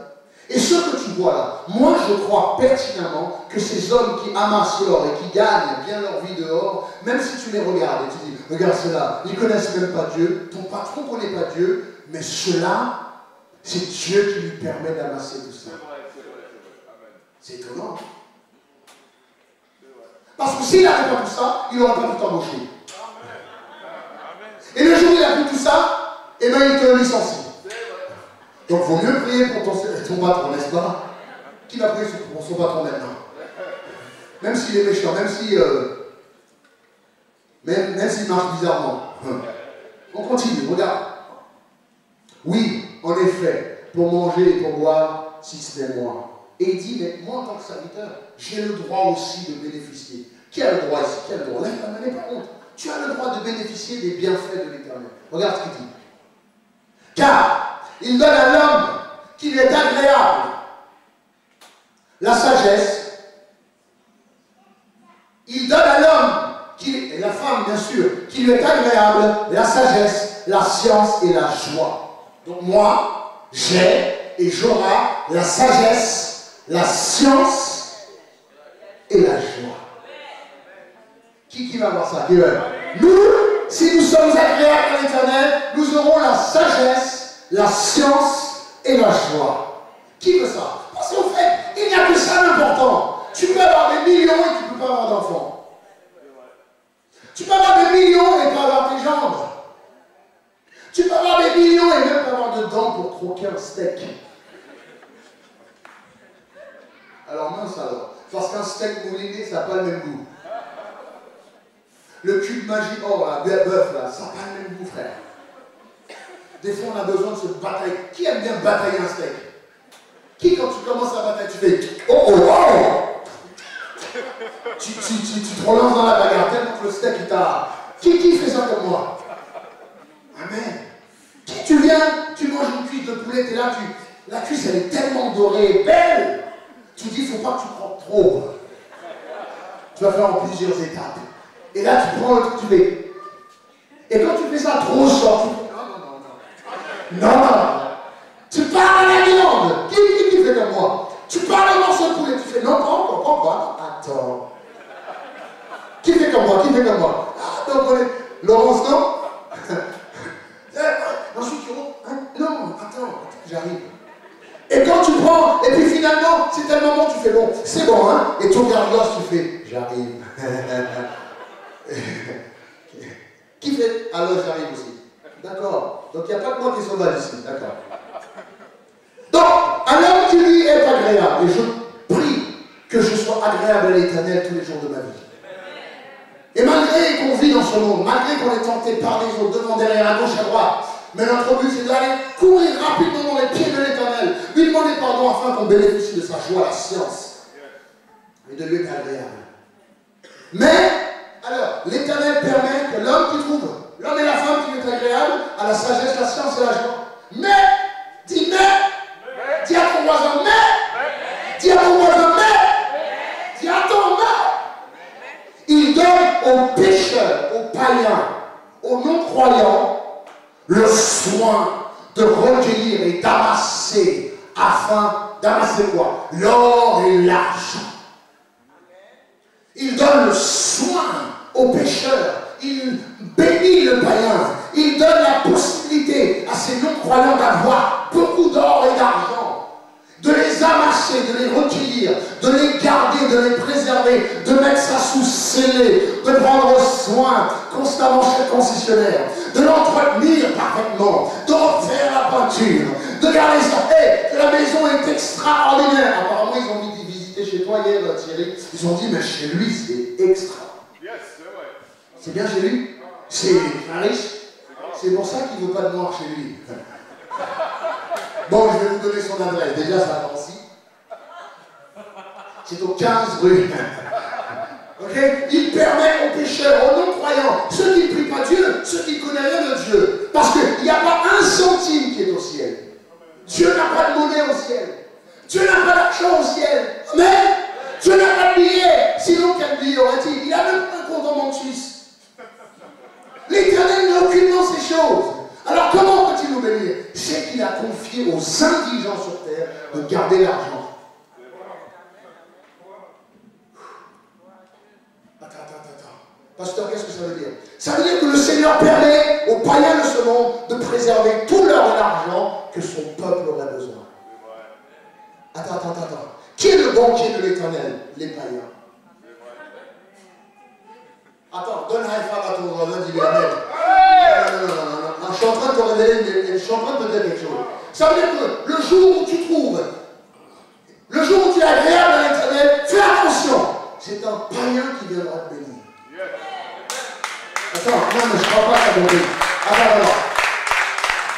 A: et ce que tu vois là, moi je crois pertinemment que ces hommes qui amassent l'or et qui gagnent bien leur vie dehors, même si tu les regardes et tu dis, regarde ceux-là, ils ne connaissent même pas Dieu, ton patron ne connaît pas Dieu, mais cela, c'est Dieu qui lui permet d'amasser tout ça. C'est étonnant. Parce que s'il n'avait pas tout ça, il n'aurait pas tout embauché. Et le jour où il n'a plus tout ça, eh bien il te licencie. Donc il vaut mieux prier pour ton patron, n'est-ce pas? Qui va prier pour son patron maintenant? Même s'il est méchant, même s'il marche bizarrement. On continue, regarde. Oui, en effet, pour manger et pour boire, si ce n'est moi. Et il dit, mais moi en tant que serviteur, j'ai le droit aussi de bénéficier. Qui a le droit ici? Qui a le droit? Lève la main, n'aie pas honte. Tu as le droit de bénéficier des bienfaits de l'Éternel. Regarde ce qu'il dit. Car il donne à l'homme qui lui est agréable la sagesse. Il donne à l'homme, et la femme bien sûr, qui lui est agréable la sagesse, la science et la joie. Donc moi, j'ai et j'aurai la sagesse, la science et la joie. Qui va voir ça? Qui veut? Nous, si nous sommes agréables à l'Éternel, nous aurons la sagesse, la science et la joie. Qui veut ça? Parce qu'en fait, il n'y a que ça d'important. Tu peux avoir des millions et tu ne peux pas avoir d'enfants. Tu peux avoir des millions et pas avoir tes jambes. Tu peux avoir des millions et même pas avoir de dents pour croquer un steak. Alors mince alors, parce qu'un steak mouliné, ça n'a pas le même goût. Le cube magique, oh là, bœuf là, ça n'a pas le même goût, frère. Des fois, on a besoin de se batailler. Qui aime bien batailler un steak? Qui, quand tu commences à batailler, tu fais oh! Tu te relances dans la bagarre tellement que le steak, il t'a... Qui fait ça comme moi? Amen. Qui tu viens, tu manges une cuisse de poulet, t'es là, la cuisse, elle est tellement dorée, belle. Tu dis, il ne faut pas que tu prends trop. Tu vas faire en plusieurs étapes. Et là, tu prends le truc, tu fais. Et quand tu fais ça trop short, tu fais non. Tu parles à la viande. Qui fait comme moi? Tu parles au morceau de poulet, tu fais non, prends quoi? Attends. Qui fait comme moi? Ah, donc on est. Laurence, non? Ensuite, tu rentres. Hein? Non, attends, j'arrive. Et quand tu prends, et puis finalement, c'est tellement bon, tu fais bon, c'est bon, hein? Et tu regardes l'os, tu fais, j'arrive. Qui fait? Alors j'arrive aussi. D'accord. Donc il n'y a pas que moi qui est sauvage ici. D'accord. Donc, un homme qui lui est agréable, et je prie que je sois agréable à l'Éternel tous les jours de ma vie. Et malgré qu'on vit dans ce monde, malgré qu'on est tenté par les autres, devant, derrière, à gauche, à droite, mais notre but c'est d'aller courir rapidement dans les pieds de l'Éternel, lui demander pardon afin qu'on bénéficie de sa joie, la science, et de lui être agréable. Mais, alors, l'Éternel permet que l'homme qui trouve, l'homme et la femme qui lui est agréable, à la sagesse, la science et la joie. Mais, dis à ton voisin, dis à ton voisin, dis à ton il donne aux pécheurs, aux païens, aux non-croyants, le soin de recueillir et d'amasser, d'amasser quoi? L'or et l'argent. Il donne le soin aux pécheurs, il bénit le païen, il donne la possibilité à ces non-croyants d'avoir beaucoup d'or et d'argent, de les amasser, de les recueillir, de les garder, de les préserver, de mettre ça sous scellé, de prendre soin constamment chez le concessionnaire, de l'entretenir parfaitement, de refaire la peinture, de garder ça. Hey, la maison est extraordinaire. Apparemment, ils ont mis visiter chez toi hier, Thierry. Ils ont dit, mais chez lui, c'est extra. C'est bien chez lui. C'est un riche. C'est pour ça qu'il ne veut pas de noir chez lui. Bon, je vais vous donner son adresse. Déjà, ça va aussi. C'est au 15 rue. Okay? Il permet aux pécheurs, aux non-croyants, ceux qui ne prient pas Dieu, ceux qui ne connaissent rien de Dieu. Parce qu'il n'y a pas un centime qui est au ciel. Dieu n'a pas de monnaie au ciel. Dieu n'a pas d'argent au ciel. Amen. Dieu n'a pas de billet. Sinon, quel billet aurait-il? Il n'a même pas un compte en banque suisse. L'Éternel n'a aucunement ces choses. Alors comment peut-il nous bénir? C'est qu'il a confié aux indigents sur terre de garder l'argent. Attends. Pasteur, qu'est-ce que ça veut dire? Ça veut dire que le Seigneur permet aux païens de ce monde de préserver tout leur argent que son peuple aurait besoin. Attends. Qui est le banquier de l'Éternel? Les païens. Attends, donne un high five à ton voisin, dis-lui Amen. Non, je suis en train de te révéler, je suis en train de te dire quelque chose. Ça veut dire que le jour où tu trouves, le jour où tu es agréable à l'Éternel, fais attention. C'est un païen qui viendra te bénir. Attends, non, mais je ne crois pas que ça compris. Attends.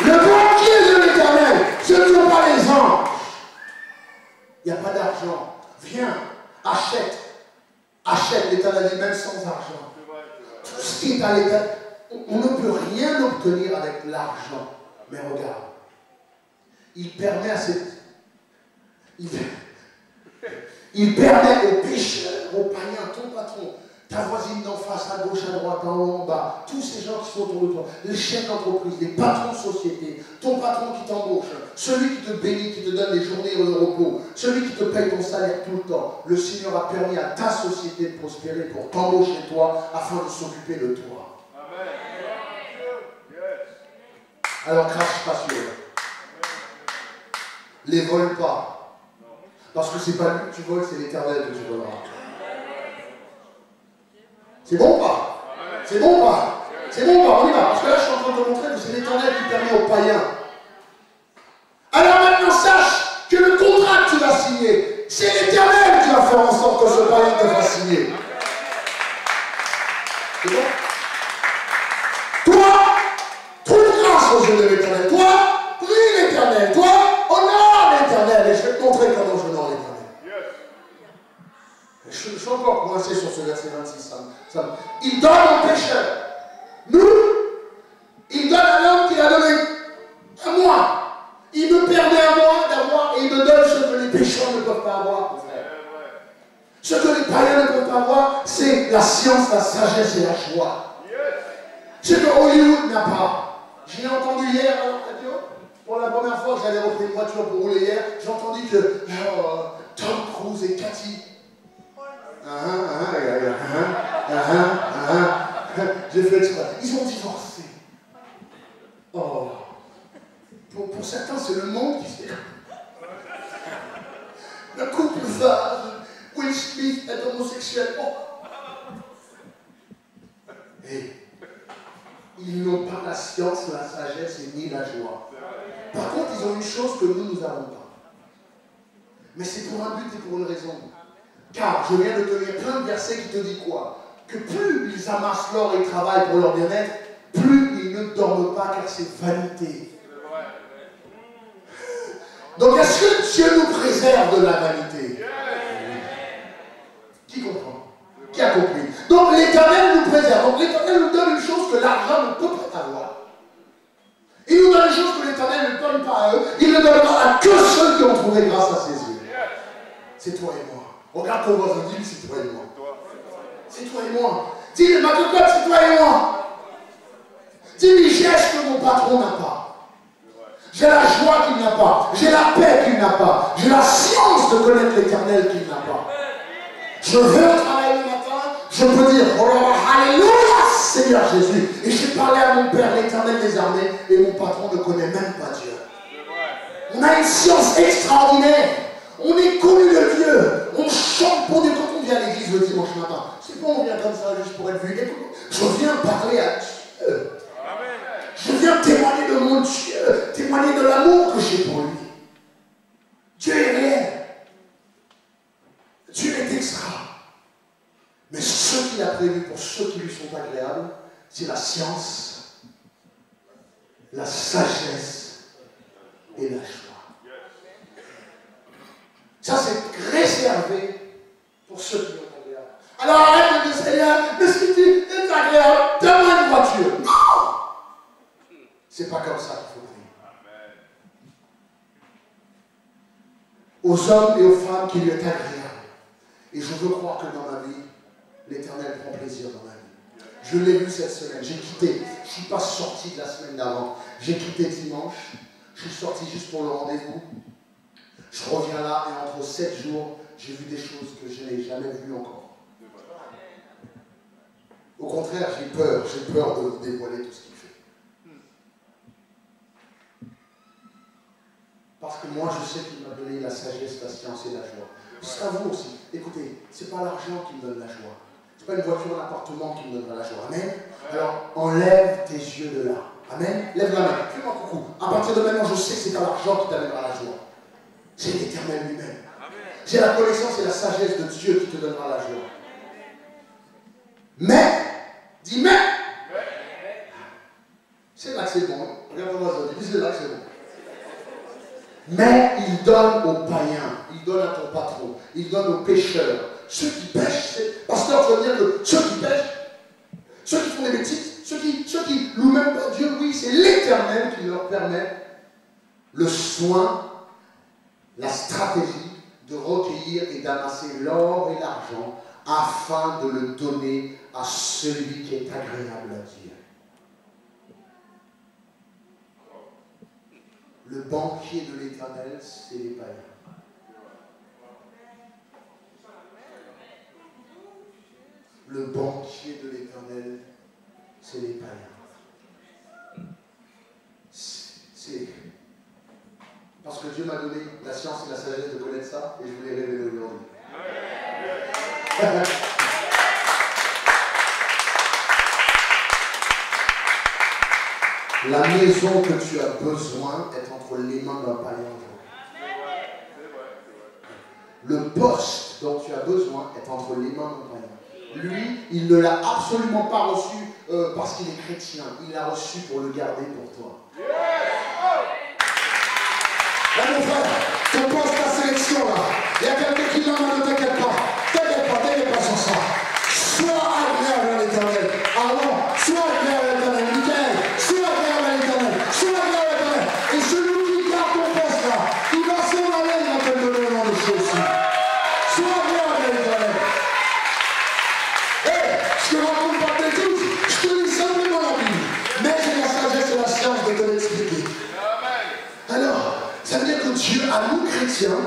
A: Le banquier de l'Éternel, ce ne sont pas les anges. Il n'y a pas d'argent. Viens, achète. Achète, l'Éternel dit même sans argent. Tout ce qui est à l'Éternel, on ne peut rien obtenir avec l'argent. Mais regarde, il permet à cette... Il permet aux pécheurs, aux païens, ton patron, ta voisine d'en face, à gauche, à droite, en haut, en bas, tous ces gens qui sont autour de toi, les chefs d'entreprise, les patrons de société, ton patron qui t'embauche, celui qui te bénit, qui te donne les journées de repos, celui qui te paye ton salaire tout le temps. Le Seigneur a permis à ta société de prospérer pour t'embaucher toi, afin de s'occuper de toi. Amen. Alors crache pas sur eux. Les vole pas. Parce que c'est pas lui que tu voles, c'est l'Éternel que tu voleras. C'est bon ou pas? C'est bon ou pas? C'est bon ou pas? On y va. Parce que là, je suis en train de te montrer que c'est l'Éternel qui permet aux païens. Alors maintenant, sache que le contrat que tu vas signer, c'est l'Éternel qui va faire en sorte que ce païen te fasse signer. C'est bon? Toi, trouve grâce aux yeux de l'Éternel. Toi, prie l'Éternel. Toi, honore l'Éternel. Et je vais te montrer comment je honore l'Éternel. Je suis encore coincé sur ce verset 26. Il donne aux pécheurs. Nous, il donne à l'homme qu'il a donné. À moi. Il me permet à moi d'avoir et il me donne ce que les pécheurs ne peuvent pas avoir. Ce que les païens ne peuvent pas avoir, c'est la science, la sagesse et la joie. Ce que Hollywood n'a pas. J'ai entendu hier à la radio, pour la première fois que j'avais repris une voiture pour rouler hier, j'ai entendu que Tom Cruise et Cathy. J'ai fait exprès. Ils ont divorcé. Oh. Pour certains, c'est le monde qui s'est. Le couple va. Will Smith est homosexuel. Oh. Et ils n'ont pas la science, la sagesse et ni la joie. Par contre, ils ont une chose que nous n'avons pas. Mais c'est pour un but et pour une raison. Car je viens de te lire plein de versets qui te disent quoi? Que plus ils amassent l'or et travaillent pour leur bien-être, plus ils ne dorment pas car c'est vanité. Donc est-ce que Dieu nous préserve de la vanité? Qui comprend? Qui a compris? Donc l'Éternel nous préserve. Donc l'Éternel nous donne une chose que l'argent ne peut pas avoir. Il nous donne une chose que l'Éternel ne donne pas à eux. Il ne donnera à que ceux qui ont trouvé grâce à ses yeux. C'est toi et moi. Regarde ton voisin, dis-lui, c'est toi et moi. C'est toi et moi. Dis-lui, ma cocotte, c'est toi et moi. Dis-lui, j'ai ce que mon patron n'a pas. J'ai la joie qu'il n'a pas. J'ai la paix qu'il n'a pas. J'ai la science de connaître l'Éternel qu'il n'a pas. Je veux travailler le matin. Je peux dire, oh là là, alléluia, Seigneur Jésus. Et j'ai parlé à mon Père, l'Éternel des armées, et mon patron ne connaît même pas Dieu. On a une science extraordinaire. On est connu de Dieu. On chante pour Dieu quand on vient à l'église le dimanche matin. C'est pas on vient comme ça juste pour être vu. Je viens parler à Dieu. Je viens témoigner de mon Dieu, témoigner de l'amour que j'ai pour lui. Dieu est réel. Dieu est extra. Mais ce qu'il a prévu pour ceux qui lui sont agréables, c'est la science, la sagesse et la joie. Ça, c'est réservé pour ceux qui lui sont agréables. Alors arrête de dire, Seigneur, mais si tu es agréable, donne-moi une voiture. Non! C'est pas comme ça qu'il faut vivre. Aux hommes et aux femmes qui lui est agréable. Et je veux croire que dans ma vie, l'Éternel prend plaisir dans ma vie. Je l'ai vu cette semaine. J'ai quitté. Je ne suis pas sorti de la semaine d'avant. J'ai quitté dimanche. Je suis sorti juste pour le rendez-vous. Je reviens là et entre 7 jours, j'ai vu des choses que je n'ai jamais vues encore. Au contraire, j'ai peur. J'ai peur de dévoiler tout ce qu'il fait. Parce que moi, je sais qu'il m'a donné la sagesse, la science et la joie. C'est à vous aussi. Écoutez, ce n'est pas l'argent qui me donne la joie. Ce n'est pas une voiture, un appartement qui me donnera la joie. Amen. Alors, enlève tes yeux de là. Amen. Lève la main. Fais-moi coucou. À partir de maintenant, je sais que ce n'est pas l'argent qui t'amènera la joie. C'est l'Éternel lui-même. C'est la connaissance et la sagesse de Dieu qui te donnera la joie. Mais, dis mais. C'est là que c'est bon. Regarde-moi ça. Dis c'est là que c'est bon. Mais il donne aux païens, il donne à ton patron, il donne aux pécheurs. Ceux qui pêchent, pasteur, tu veux dire que ceux qui pêchent, ceux qui font des bêtises, ceux qui louent même pas Dieu, oui, c'est l'Éternel qui leur permet le soin, la stratégie de recueillir et d'amasser l'or et l'argent afin de le donner à celui qui est agréable à Dieu. Le banquier de l'Éternel, c'est les païens. Le banquier de l'Éternel, c'est les païens. C'est parce que Dieu m'a donné la science et la sagesse de connaître ça, et je vous l'ai révélé aujourd'hui. La maison que tu as besoin est entre les mains d'un païen aujourd'hui. Le poste dont tu as besoin est entre les mains d'un païen. Lui, il ne l'a absolument pas reçu parce qu'il est chrétien. Il l'a reçu pour le garder pour toi. Là, mon frère, ton poste, ta sélection, là, il y a quelqu'un qui l'a, ne t'inquiète pas. T'inquiète pas sur ça. Sois agréable à l'Éternel. Allons, sois agréable à l'Éternel. Michael, sois agréable à l'Éternel. Sois agréable à l'Éternel. Et celui qui garde ton poste, là, il va s'en aller dans tel moment de choses aussi. Sois agréable à l'Éternel. Je te raconte pas tes tous, je te lis simplement la Bible. Mais j'ai la sagesse et la science de te l'expliquer. Alors, ça veut dire que Dieu, à nous chrétiens,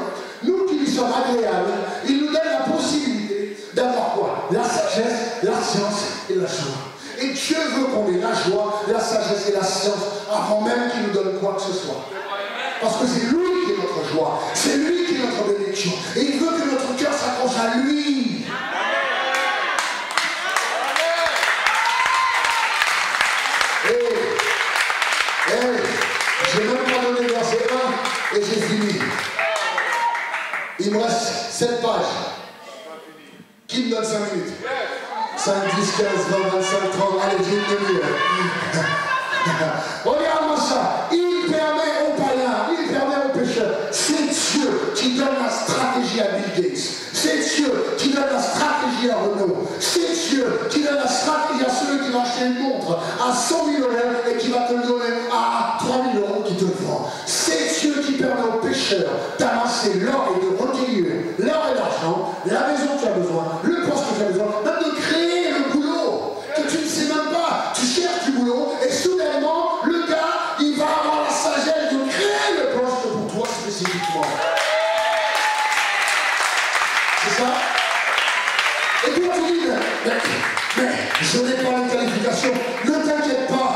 A: nous qui lui sommes agréables, il nous donne la possibilité d'avoir quoi? La sagesse, la science et la joie. Et Dieu veut qu'on ait la joie, la sagesse et la science avant même qu'il nous donne quoi que ce soit. Parce que c'est lui qui est notre joie, c'est lui qui est notre bénédiction. Et il veut que notre cœur s'accroche à lui. Je n'ai même pas donné le verset 1 et j'ai fini. Il me reste 7 pages. Qui me donne 5 minutes? 5, 10, 15, 20, 25, 30, allez, j'ai une demi-heure. Regarde-moi ça. Il permet aux païens, il permet aux pécheurs. C'est Dieu qui donne la stratégie à Bill Gates. C'est Dieu qui donne la stratégie à Renault. C'est Dieu qui donne la stratégie à celui qui va acheter une montre à 100 000 € et qui va te le donner à 3 000 € qui te le vend. C'est Dieu qui permet aux pécheurs d'amasser l'or et de recueillir l'or et l'argent, la maison que tu as besoin, le poste que tu as besoin, même de créer le boulot que tu ne sais même pas. Tu cherches du boulot et soudainement, le gars, il va avoir la sagesse de créer le poste pour toi spécifiquement. C'est ça? Et toi tu dis, mais je n'ai pas les qualifications. Ne t'inquiète pas,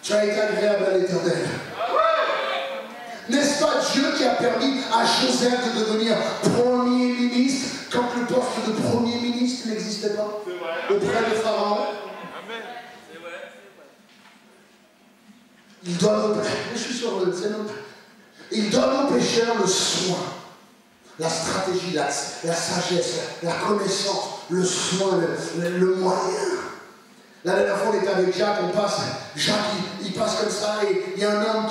A: tu as été agréable à l'Éternel. N'est-ce pas permis à Joseph de devenir premier ministre quand le poste de premier ministre n'existait pas auprès de Pharaon. Il donne aux pécheurs le soin, la stratégie, la sagesse, la connaissance, le soin, le moyen. La dernière fois, on était avec Jacques, Jacques, il passe comme ça, et il y a un homme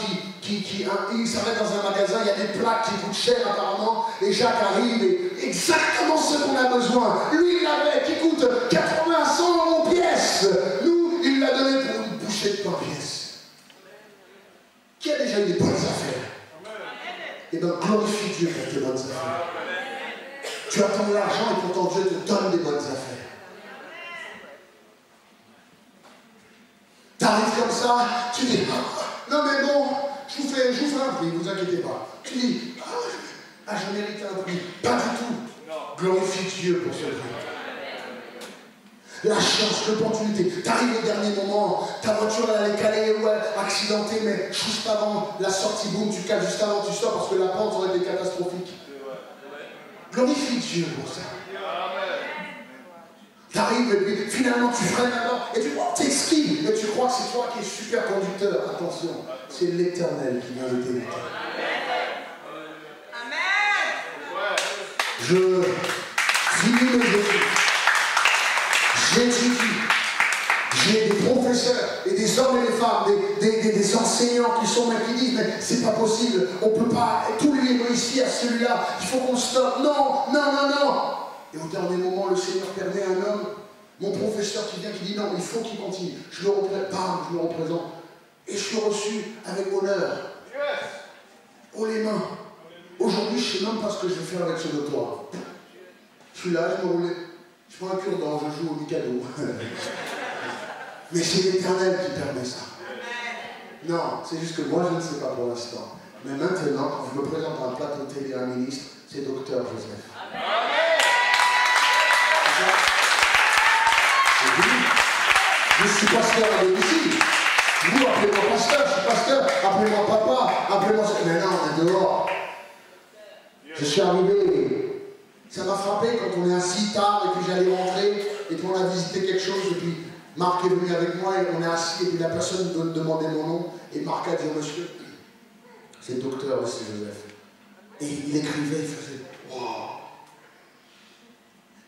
A: il s'arrête dans un magasin, il y a des plaques qui coûtent cher apparemment, et Jacques arrive, et exactement ce qu'on a besoin. Lui, il l'avait, qui coûte 80, 100 € pièce. Nous, il l'a donné pour une bouchée de pain pièce. Qui a déjà eu des bonnes affaires? Eh bien, glorifie Dieu pour tes bonnes affaires. Tu attends de l'argent et pourtant Dieu te donne des bonnes affaires. Tu arrives comme ça, tu dis, non mais bon, je vous fais un prix, ne vous inquiétez pas. Tu dis, je mérite un prix. Pas du tout. Glorifie Dieu pour ce prix. La chance, l'opportunité. Tu arrives au dernier moment, ta voiture elle est calée, accidentée, mais juste avant la sortie, boum, tu cales juste avant, tu sors parce que la pente aurait été catastrophique. Glorifie Dieu pour ça. Tu arrives et puis finalement tu freines là-bas et tu t'esquives et tu crois que c'est toi qui es super conducteur. Attention, c'est l'Éternel qui vient de t'éviter. Amen. Je finis mes études. J'étudie. J'ai des professeurs et des hommes et des femmes, des enseignants qui sont même qui disent mais c'est pas possible, on peut pas, tous les réussir à celui-là, il faut qu'on stoppe. Non. Et au dernier moment, le Seigneur permet à un homme, mon professeur qui vient, qui dit non, il faut qu'il continue. Je le représente. Et je suis reçu avec honneur. Haut les mains. Aujourd'hui, je ne sais même pas ce que je vais faire avec ce doctorat. Je suis là, je me roule. Je prends un cure-dent, je joue au Mikado. Mais c'est l'Éternel qui permet ça. Non, c'est juste que moi, je ne sais pas pour l'instant. Mais maintenant, quand je me présente à un plateau télé à un ministre, c'est Docteur Joseph. Je suis pasteur à domicile. Vous, appelez-moi pasteur, je suis pasteur. Appelez-moi papa, appelez-moi... Mais non, on est dehors. Je suis arrivé. Ça m'a frappé quand on est assis tard et puis j'allais rentrer et puis on a visité quelque chose et puis Marc est venu avec moi et on est assis et puis la personne me demandait mon nom et Marc a dit « Monsieur, c'est le docteur, c'est Joseph. » Et il écrivait, il faisait « Wow !»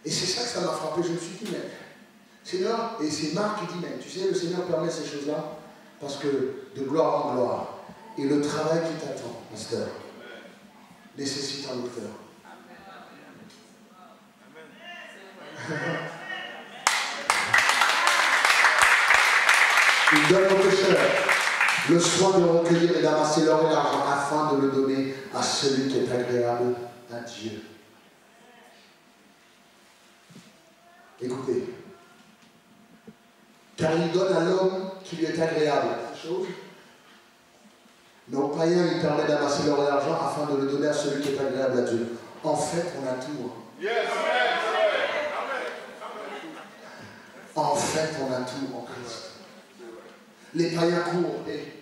A: Et c'est ça que ça m'a frappé. Je me suis dit « Mais Seigneur, et c'est Marc qui dit, mais tu sais, le Seigneur permet ces choses-là parce que de gloire en gloire. Et le travail qui t'attend, pasteur, nécessite un docteur. Il donne aux pécheurs le soin de recueillir et d'amasser l'or et l'argent afin de le donner à celui qui est agréable à Dieu. Écoutez. Car il donne à l'homme qui lui est agréable la chose. Mais au païen, il permet d'amasser l'or et l'argent afin de le donner à celui qui est agréable à Dieu. En fait, on a tout. En fait, on a tout en Christ. Les païens courent et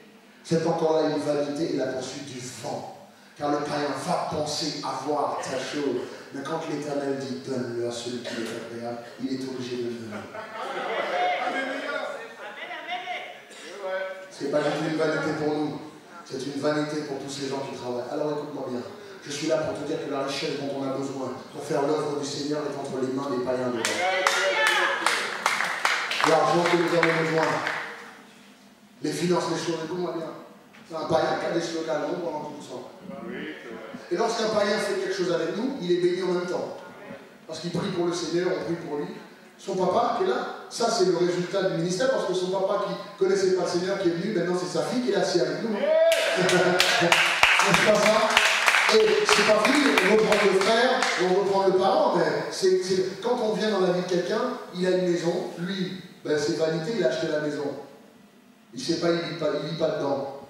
A: c'est encore là une vanité et la poursuite du vent. Car le païen va penser avoir ta chose. Mais quand l'Éternel dit donne-le à celui qui est agréable, il est obligé de le donner. Ce n'est pas du tout une vanité pour nous, c'est une vanité pour tous ces gens qui travaillent. Alors écoute-moi bien, je suis là pour te dire que la richesse dont on a besoin pour faire l'œuvre du Seigneur est entre les mains des païens de Dieu. L'argent que nous avons besoin, les finances, les choses, écoute-moi bien. C'est un païen qui a des slogans pendant tout ça. Et lorsqu'un païen fait quelque chose avec nous, il est béni en même temps. Parce qu'il prie pour le Seigneur, on prie pour lui. Son papa qui est là, ça c'est le résultat du ministère, parce que son papa qui ne connaissait pas le Seigneur qui est venu, maintenant c'est sa fille qui est assise avec nous. C'est pas ça. Et c'est pas fini, on reprend le frère, on reprend le parent, mais quand on vient dans la vie de quelqu'un, il a une maison, lui, c'est vanité, il a acheté la maison. Il ne sait pas, il ne vit pas dedans.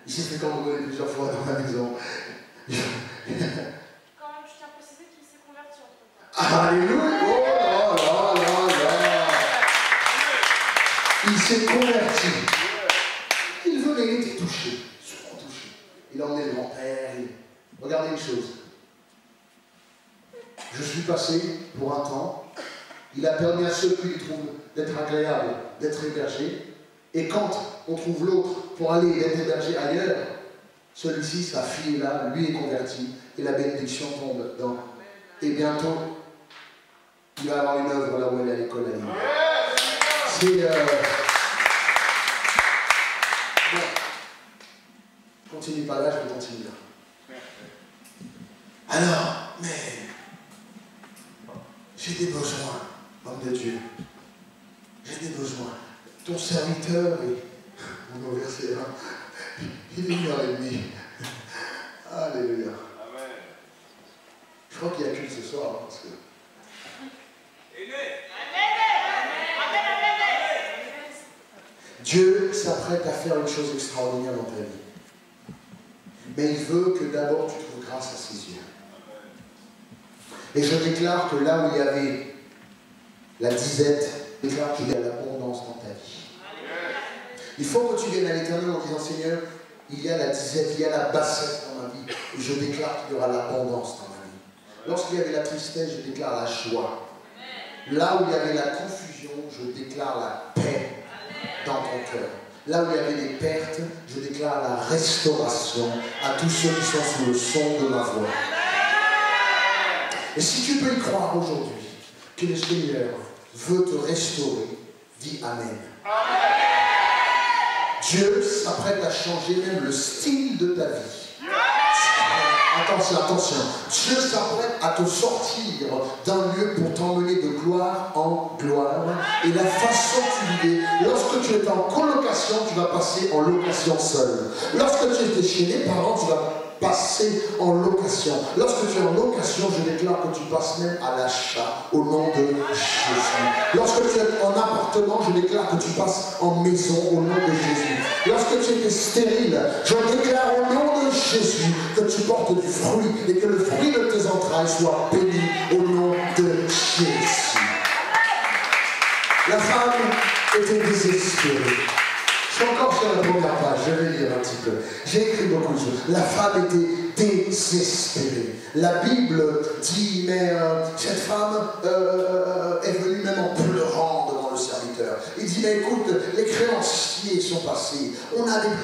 A: Il s'est fait cambrioler plusieurs fois dans la maison.
B: Quand même, je tiens à préciser qu'il s'est converti entre-temps.
A: Alléluia! Oh là là là! Il s'est converti. Il venait, il était touché, souvent touché. Il a emmené le grand-père, passé pour un temps. Il a permis à ceux qui le trouvent d'être agréables, d'être hébergés. Et quand on trouve l'autre pour aller être hébergé ailleurs, celui-ci, sa fille est là, lui est converti, et la bénédiction tombe dedans. Et bientôt, il va avoir une œuvre là où elle est à l'école à Lille. C'est... Bon. Continue pas là, je vais continuer là. Alors, mais... j'ai des besoins, homme de Dieu. J'ai des besoins. Ton serviteur est... On va verser là. Il est 1h30. Alléluia. Amen. Je crois qu'il y a qu'une ce soir, hein, parce que... Dieu s'apprête à faire une chose extraordinaire dans ta vie. Mais il veut que d'abord tu trouves grâce à ses yeux. Et je déclare que là où il y avait la disette, je déclare qu'il y a l'abondance dans ta vie. Il faut que tu viennes à l'Éternel en disant, Seigneur, il y a la disette, il y a la bassesse dans ma vie. Et je déclare qu'il y aura l'abondance dans ma vie. Lorsqu'il y avait la tristesse, je déclare la joie. Là où il y avait la confusion, je déclare la paix dans ton cœur. Là où il y avait des pertes, je déclare la restauration à tous ceux qui sont sous le son de ma voix. Et si tu peux y croire aujourd'hui, que le Seigneur veut te restaurer, dis Amen. Dieu s'apprête à changer même le style de ta vie. Attention, attention. Dieu s'apprête à te sortir d'un lieu pour t'emmener de gloire en gloire. Et la façon que tu vivais, lorsque tu es en colocation, tu vas passer en location seule. Lorsque tu étais chez les parents, tu vas passer en location. Lorsque tu es en location, je déclare que tu passes même à l'achat au nom de Jésus. Lorsque tu es en appartement, je déclare que tu passes en maison au nom de Jésus. Lorsque tu étais stérile, je déclare au nom de Jésus que tu portes du fruit et que le fruit de tes entrailles soit béni au nom de Jésus. La femme était désespérée. Je suis encore sur la première page, je vais lire un petit peu. J'ai écrit beaucoup de choses. La femme était désespérée. La Bible dit, mais cette femme est venue même en pleurant devant le serviteur. Il dit, mais écoute, les créanciers sont passés.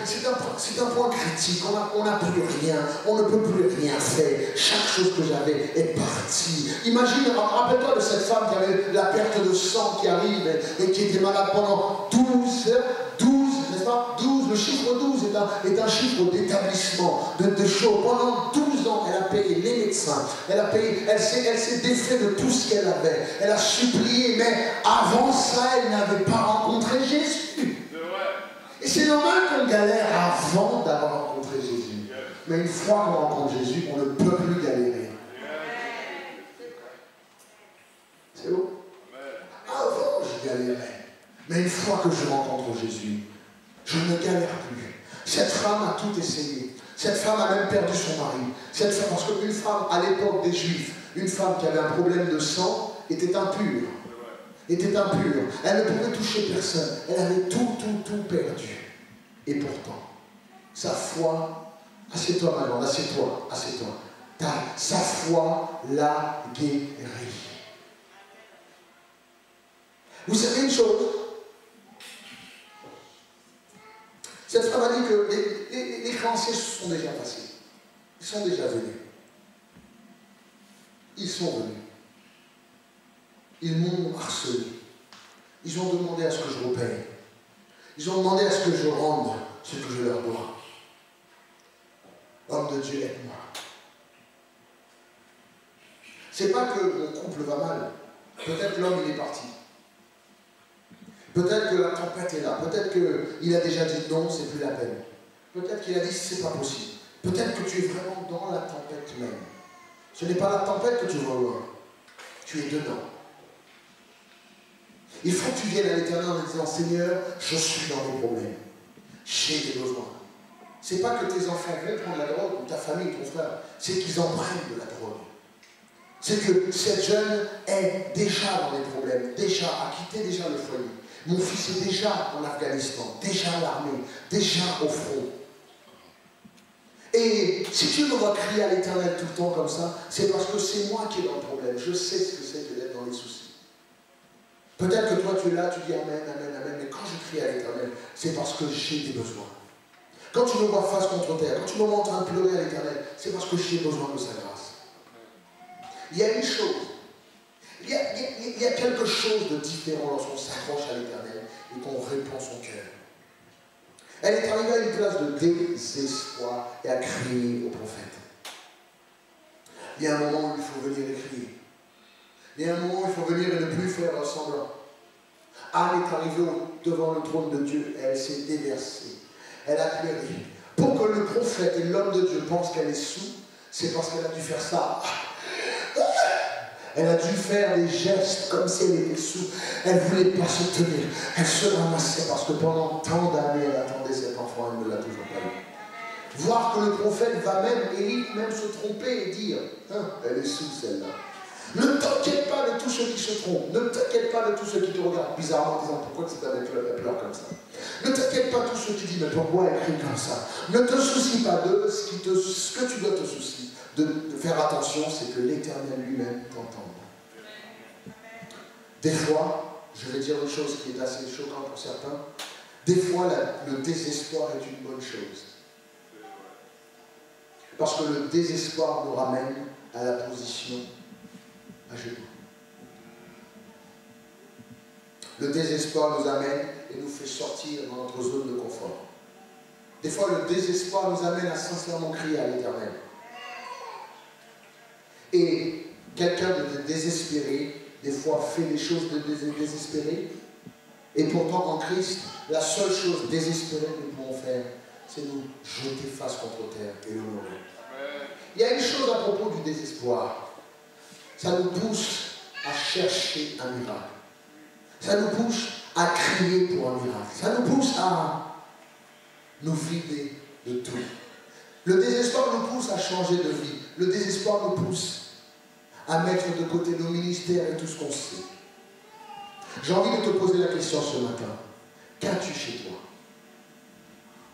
A: C'est un point critique, on n'a plus rien, on ne peut plus rien faire. Chaque chose que j'avais est partie. Imagine, rappelle-toi de cette femme qui avait la perte de sang qui arrive et qui était malade pendant 12 heures. 12, le chiffre 12 est un chiffre d'établissement, de choses. Pendant 12 ans, elle a payé les médecins, elle s'est défait de tout ce qu'elle avait. Elle a supplié, mais avant ça, elle n'avait pas rencontré Jésus. Et c'est normal qu'on galère avant d'avoir rencontré Jésus. Mais une fois qu'on rencontre Jésus, on ne peut plus galérer. C'est où? Avant, je galérais. Mais une fois que je rencontre Jésus, je ne galère plus. Cette femme a tout essayé. Cette femme a même perdu son mari. Cette femme, parce qu'une femme, à l'époque des Juifs, une femme qui avait un problème de sang, était impure. Elle ne pouvait toucher personne. Elle avait tout perdu. Et pourtant, sa foi, assieds-toi ma grande, assieds-toi. Sa foi l'a guérie. Vous savez une chose? Cette femme a dit que les créanciers sont déjà passés. Ils sont déjà venus. Ils sont venus. Ils m'ont harcelé. Ils ont demandé à ce que je repaye. Ils ont demandé à ce que je rende ce que je leur dois. Homme de Dieu, aide-moi. C'est pas que mon couple va mal. Peut-être l'homme il est parti. Peut-être que la tempête est là. Peut-être qu'il a déjà dit non, c'est plus la peine. Peut-être qu'il a dit c'est pas possible. Peut-être que tu es vraiment dans la tempête même. Ce n'est pas la tempête que tu vois loin. Tu es dedans. Il faut que tu viennes à l'Éternel en disant Seigneur, je suis dans mes problèmes. J'ai des besoins. C'est pas que tes enfants vont prendre la drogue, ou ta famille, ton frère. C'est qu'ils en prennent de la drogue. C'est que cette jeune est déjà dans les problèmes, a quitté déjà le foyer. Mon fils est déjà en Afghanistan, déjà à l'armée, déjà au front. Et si tu me vois crier à l'Éternel tout le temps comme ça, c'est parce que c'est moi qui ai dans le problème. Je sais ce que c'est que d'être dans les soucis. Peut-être que toi tu es là, tu dis Amen, Amen, Amen, mais quand je crie à l'Éternel, c'est parce que j'ai des besoins. Quand tu me vois face contre terre, quand tu me vois en train de pleurer à l'Éternel, c'est parce que j'ai besoin de sa grâce. Il y a une chose, il y a quelque chose de différent lorsqu'on s'accroche à l'Éternel et qu'on répand son cœur. Elle est arrivée à une place de désespoir et a crié au prophète. Il y a un moment où il faut venir et crier. Il y a un moment où il faut venir et ne plus faire semblant. Anne est arrivée devant le trône de Dieu et elle s'est déversée. Elle a pleuré. Pour que le prophète et l'homme de Dieu pensent qu'elle est sous, c'est parce qu'elle a dû faire ça. Elle a dû faire des gestes comme si elle était sous. Elle ne voulait pas se tenir. Elle se ramassait parce que pendant tant d'années, elle attendait cet enfant. Elle ne l'a toujours pas eu. Voir que le prophète va même, Élie, même se tromper et dire elle est sous celle-là. Ne t'inquiète pas de tous ceux qui se trompent. Ne t'inquiète pas de tous ceux qui te regardent bizarrement en disant pourquoi c'est avec elle pleure comme ça. Ne t'inquiète pas de tous ceux qui disent mais pourquoi elle crie comme ça. Ne te soucie pas de ce que tu dois te soucier. De faire attention, c'est que l'Éternel lui-même t'entende. Des fois, je vais dire une chose qui est assez choquante pour certains, des fois le désespoir est une bonne chose. Parce que le désespoir nous ramène à la position à genoux. Le désespoir nous amène et nous fait sortir dans notre zone de confort. Des fois, le désespoir nous amène à sincèrement crier à l'Éternel. Et quelqu'un de désespéré, des fois, fait des choses de désespérées. Et pourtant, en Christ, la seule chose désespérée que nous pouvons faire, c'est nous jeter face contre terre et l'honorer. Il y a une chose à propos du désespoir. Ça nous pousse à chercher un miracle. Ça nous pousse à crier pour un miracle. Ça nous pousse à nous vider de tout. Le désespoir nous pousse à changer de vie. Le désespoir nous pousse à mettre de côté nos ministères et tout ce qu'on sait. J'ai envie de te poser la question ce matin. Qu'as-tu chez toi?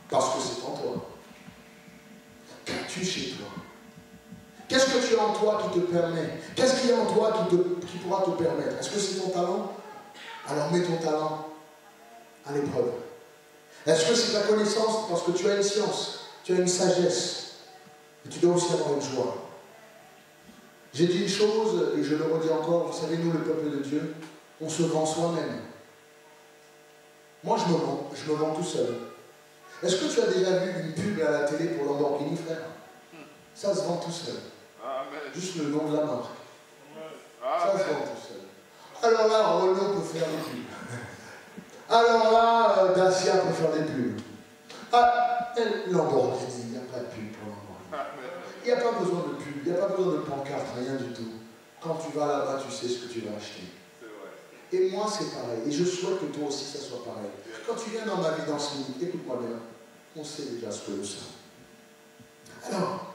A: Parce que c'est en toi. Qu'as-tu chez toi? Qu'est-ce que tu as en toi qui te permet? Qu'est-ce qu'il y a en toi qui pourra te permettre? Est-ce que c'est ton talent? Alors mets ton talent à l'épreuve. Est-ce que c'est ta connaissance? Parce que tu as une science, tu as une sagesse. Et tu dois aussi avoir une joie. J'ai dit une chose, et je le redis encore, vous savez, nous, le peuple de Dieu, on se vend soi-même. Moi, je me vends tout seul. Est-ce que tu as déjà vu une pub à la télé pour Lamborghini, frère? Ça se vend tout seul. Amen. Juste le nom de la marque. Ça se vend tout seul. Alors là, Renault peut faire des pubs. Alors là, Dacia peut faire des pubs. Ah, Lamborghini, il n'y a pas de pub pour Lamborghini. Il n'y a pas besoin de pub, il n'y a pas besoin de pancarte, rien du tout. Quand tu vas là-bas, tu sais ce que tu vas acheter. Et moi, c'est pareil. Et je souhaite que toi aussi, ça soit pareil. Quand tu viens dans ma vie d'enseignant, écoute-moi bien, on sait déjà ce que nous sommes. Alors,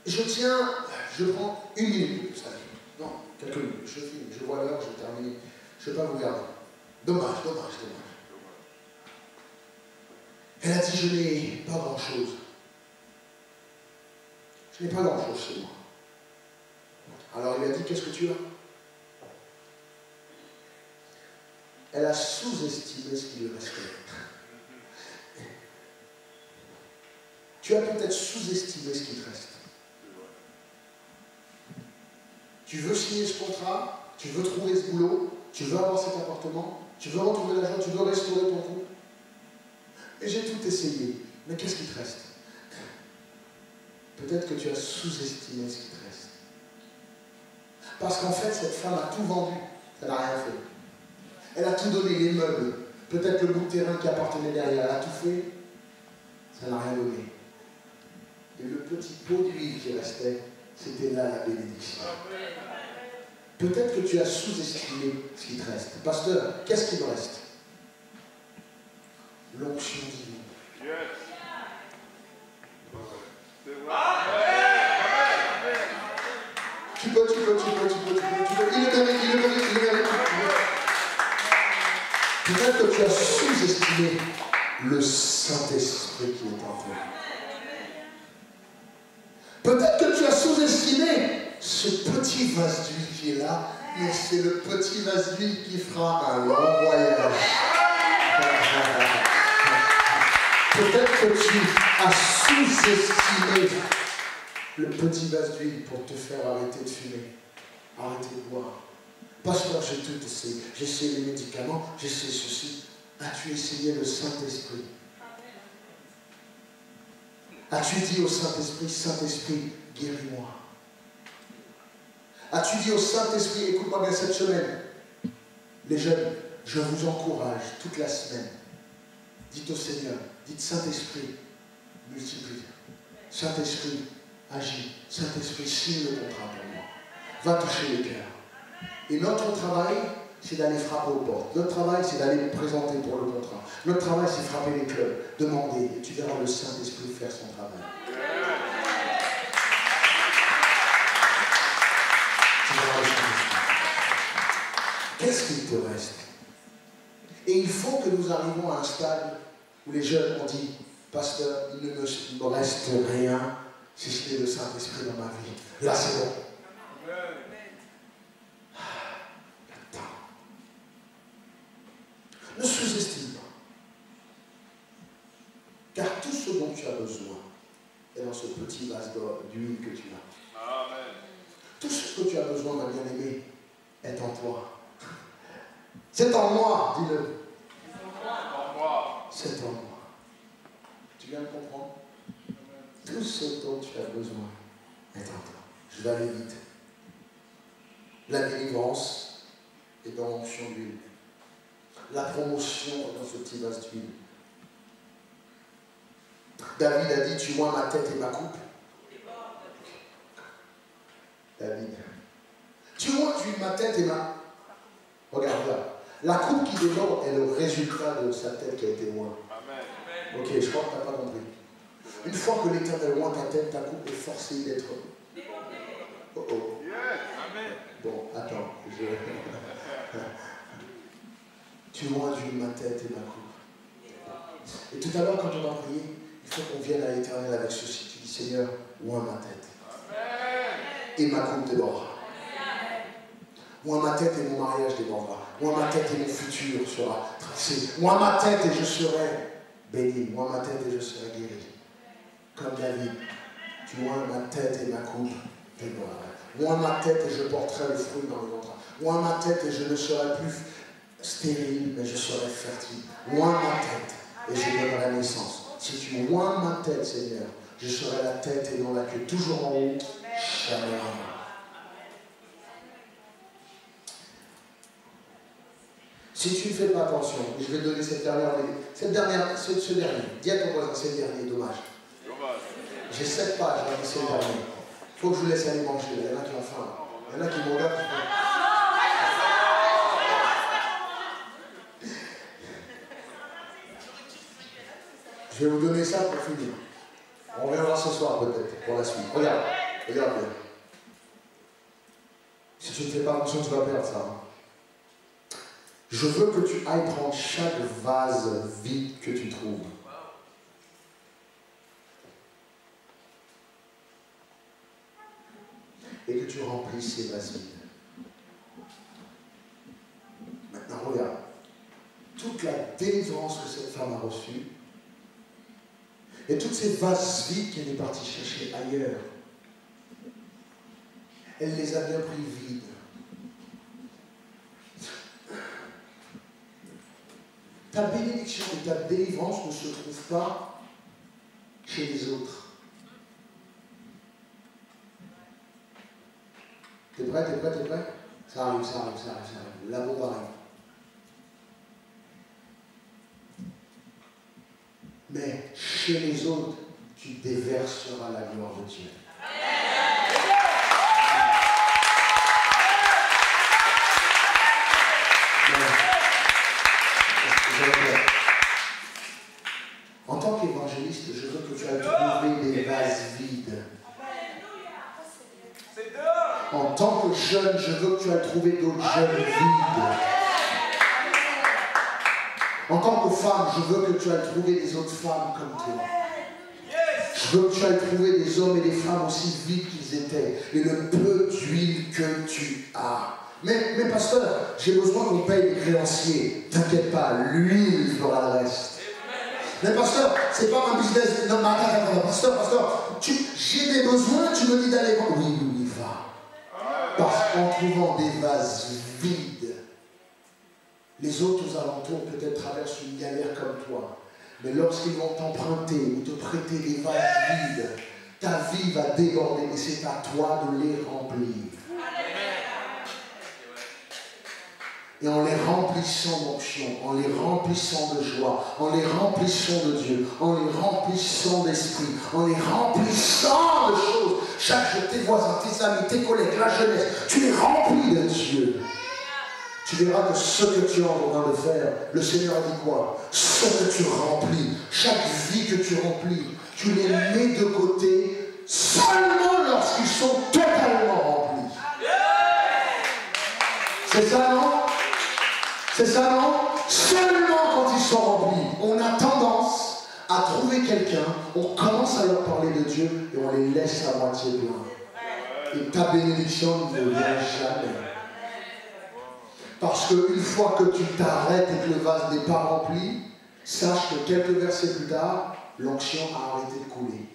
A: je prends une minute, vous savez. Non, quelques minutes, je finis, je vois l'heure, je termine. Je ne vais pas vous garder. Dommage. Elle a dit, je n'ai pas grand-chose. Je n'ai pas grand-chose chez moi. Alors il a dit, qu'est-ce que tu as? Elle a sous-estimé ce qui lui restait. Tu as peut-être sous-estimé ce qui te reste. Tu veux signer ce contrat, tu veux trouver ce boulot, tu veux avoir cet appartement, tu veux retrouver l'argent, tu veux restaurer ton couple. Et j'ai tout essayé. Mais qu'est-ce qui te reste? Peut-être que tu as sous-estimé ce qui te reste. Parce qu'en fait, cette femme a tout vendu. Elle n'a rien fait. Elle a tout donné, les meubles. Peut-être le bout de terrain qui appartenait derrière. Elle a tout fait. Ça n'a rien donné. Et le petit pot d'huile qui restait, c'était là la bénédiction. Peut-être que tu as sous-estimé ce qui te reste. Pasteur, qu'est-ce qui me reste? L'onction divine. Yes. Tu peux. Il le mérite. Peut-être que tu as sous-estimé le Saint-Esprit qui est en toi. petit vase d'huile qui est là, mais c'est le petit vase d'huile qui fera un long voyage. Peut-être que tu as sous-estimé le petit vase d'huile pour te faire arrêter de fumer, arrêter de boire. Pasteur, j'ai tout essayé. J'ai essayé les médicaments, j'ai essayé ceci. As-tu essayé le Saint-Esprit? As-tu dit au Saint-Esprit, Saint-Esprit, guéris-moi? As-tu dit au Saint-Esprit, écoute-moi bien cette semaine, les jeunes, je vous encourage toute la semaine. Dites au Seigneur, dites Saint-Esprit, multiplie. Saint-Esprit, agis. Saint-Esprit, signe le contrat pour moi. Va toucher les cœurs. Et notre travail, c'est d'aller frapper aux portes. Notre travail, c'est d'aller présenter pour le contrat. Notre travail, c'est frapper les clubs, demander. Et tu verras le Saint-Esprit faire son travail. Tu verras le Saint-Esprit. Qu'est-ce qu'il te reste? Et il faut que nous arrivions à un stade où les jeunes ont dit, pasteur, il ne me reste rien si ce n'est le Saint-Esprit dans ma vie. Là, c'est bon. Ne sous-estime pas. Car tout ce dont tu as besoin est dans ce petit vase d'huile que tu as. Amen. Tout ce que tu as besoin, ma bien-aimée, est en toi. C'est en moi, dis-le. C'est en moi. Tu viens de comprendre? Tout ce dont tu as besoin est en toi. Je vais aller vite. La délivrance est dans l'onction d'huile. La promotion est dans ce petit vase d'huile. David a dit, tu vois ma tête et ma coupe. David. Tu vois ma tête et ma... Regarde là. La coupe qui déborde est le résultat de sa tête qui a été mointe. Ok, je crois que tu n'as pas compris. Une fois que l'Éternel oint ta tête, ta coupe est forcée d'être... Oh oh. Bon, attends. Tu oins ma tête et ma coupe. Et tout à l'heure, quand on a prié, il faut qu'on vienne à l'Éternel avec ceci. Tu dis, Seigneur, oins ma tête. Et ma coupe débordera. Oins ma tête et mon mariage débordera. Oins ma tête et mon futur sera tracé. Oins ma tête et je serai béni. Oins ma tête et je serai guéri. Comme David, tu oins ma tête et ma coupe débordera. Oins ma tête et je porterai le fruit dans le ventre. Oins ma tête et je ne serai plus stérile, mais je serai fertile. Oins ma tête et je donnerai naissance. Si tu oins ma tête, Seigneur, je serai la tête et non la queue. Toujours en haut, jamais en bas. Si tu ne fais pas attention, et je vais te donner ce dernier, dis à ton voisin, c'est le dernier, dommage. J'ai 7 pages, c'est le dernier. Il faut que je vous laisse aller manger, il y en a qui ont faim. Il y en a qui me regardent. Je vais vous donner ça pour finir. On reviendra ce soir peut-être, pour la suite. Regarde bien. Si tu ne fais pas attention, tu vas perdre ça. Je veux que tu ailles prendre chaque vase vide que tu trouves. Et que tu remplisses ces vases vides. Maintenant, regarde. Toute la délivrance que cette femme a reçue, et toutes ces vases vides qu'elle est partie chercher ailleurs, elle les a bien pris vides. Ta bénédiction et ta délivrance ne se trouvent pas chez les autres. T'es prêt? Ça arrive. La bombe arrive. Mais chez les autres, tu déverseras la gloire de Dieu. En tant qu'évangéliste, je veux que tu ailles trouver des vases vides. En tant que jeune, je veux que tu ailles trouver d'autres jeunes vides. En tant que femme, je veux que tu ailles trouver des autres femmes comme toi. Je veux que tu ailles trouver des hommes et des femmes aussi vides qu'ils étaient. Et le peu d'huile que tu as. Mais pasteur, j'ai besoin qu'on paye les créanciers. T'inquiète pas, l'huile fera le reste. Mais pasteur, c'est pas un business. Non, mais attends, pasteur, j'ai des besoins, tu me dis d'aller voir. Oui, va. Parce qu'en trouvant des vases vides, les autres aux alentours peut-être traversent une galère comme toi. Mais lorsqu'ils vont t'emprunter ou te prêter des vases vides, ta vie va déborder et c'est à toi de les remplir. Et en les remplissant d'onction, en les remplissant de joie, en les remplissant de Dieu, en les remplissant d'esprit, en les remplissant de choses, chaque jour, tes voisins, tes amis, tes collègues, la jeunesse, tu les remplis de Dieu. Tu verras que ce que tu es en train de faire, le Seigneur a dit quoi? Ce que tu remplis, chaque vie que tu remplis, tu les mets de côté seulement lorsqu'ils sont totalement remplis. C'est ça, non? C'est ça, non? Seulement quand ils sont remplis. On a tendance à trouver quelqu'un, on commence à leur parler de Dieu et on les laisse à moitié plein. Et ta bénédiction ne vient jamais. Parce qu'une fois que tu t'arrêtes et que le vase n'est pas rempli, sache que quelques versets plus tard, l'onction a arrêté de couler.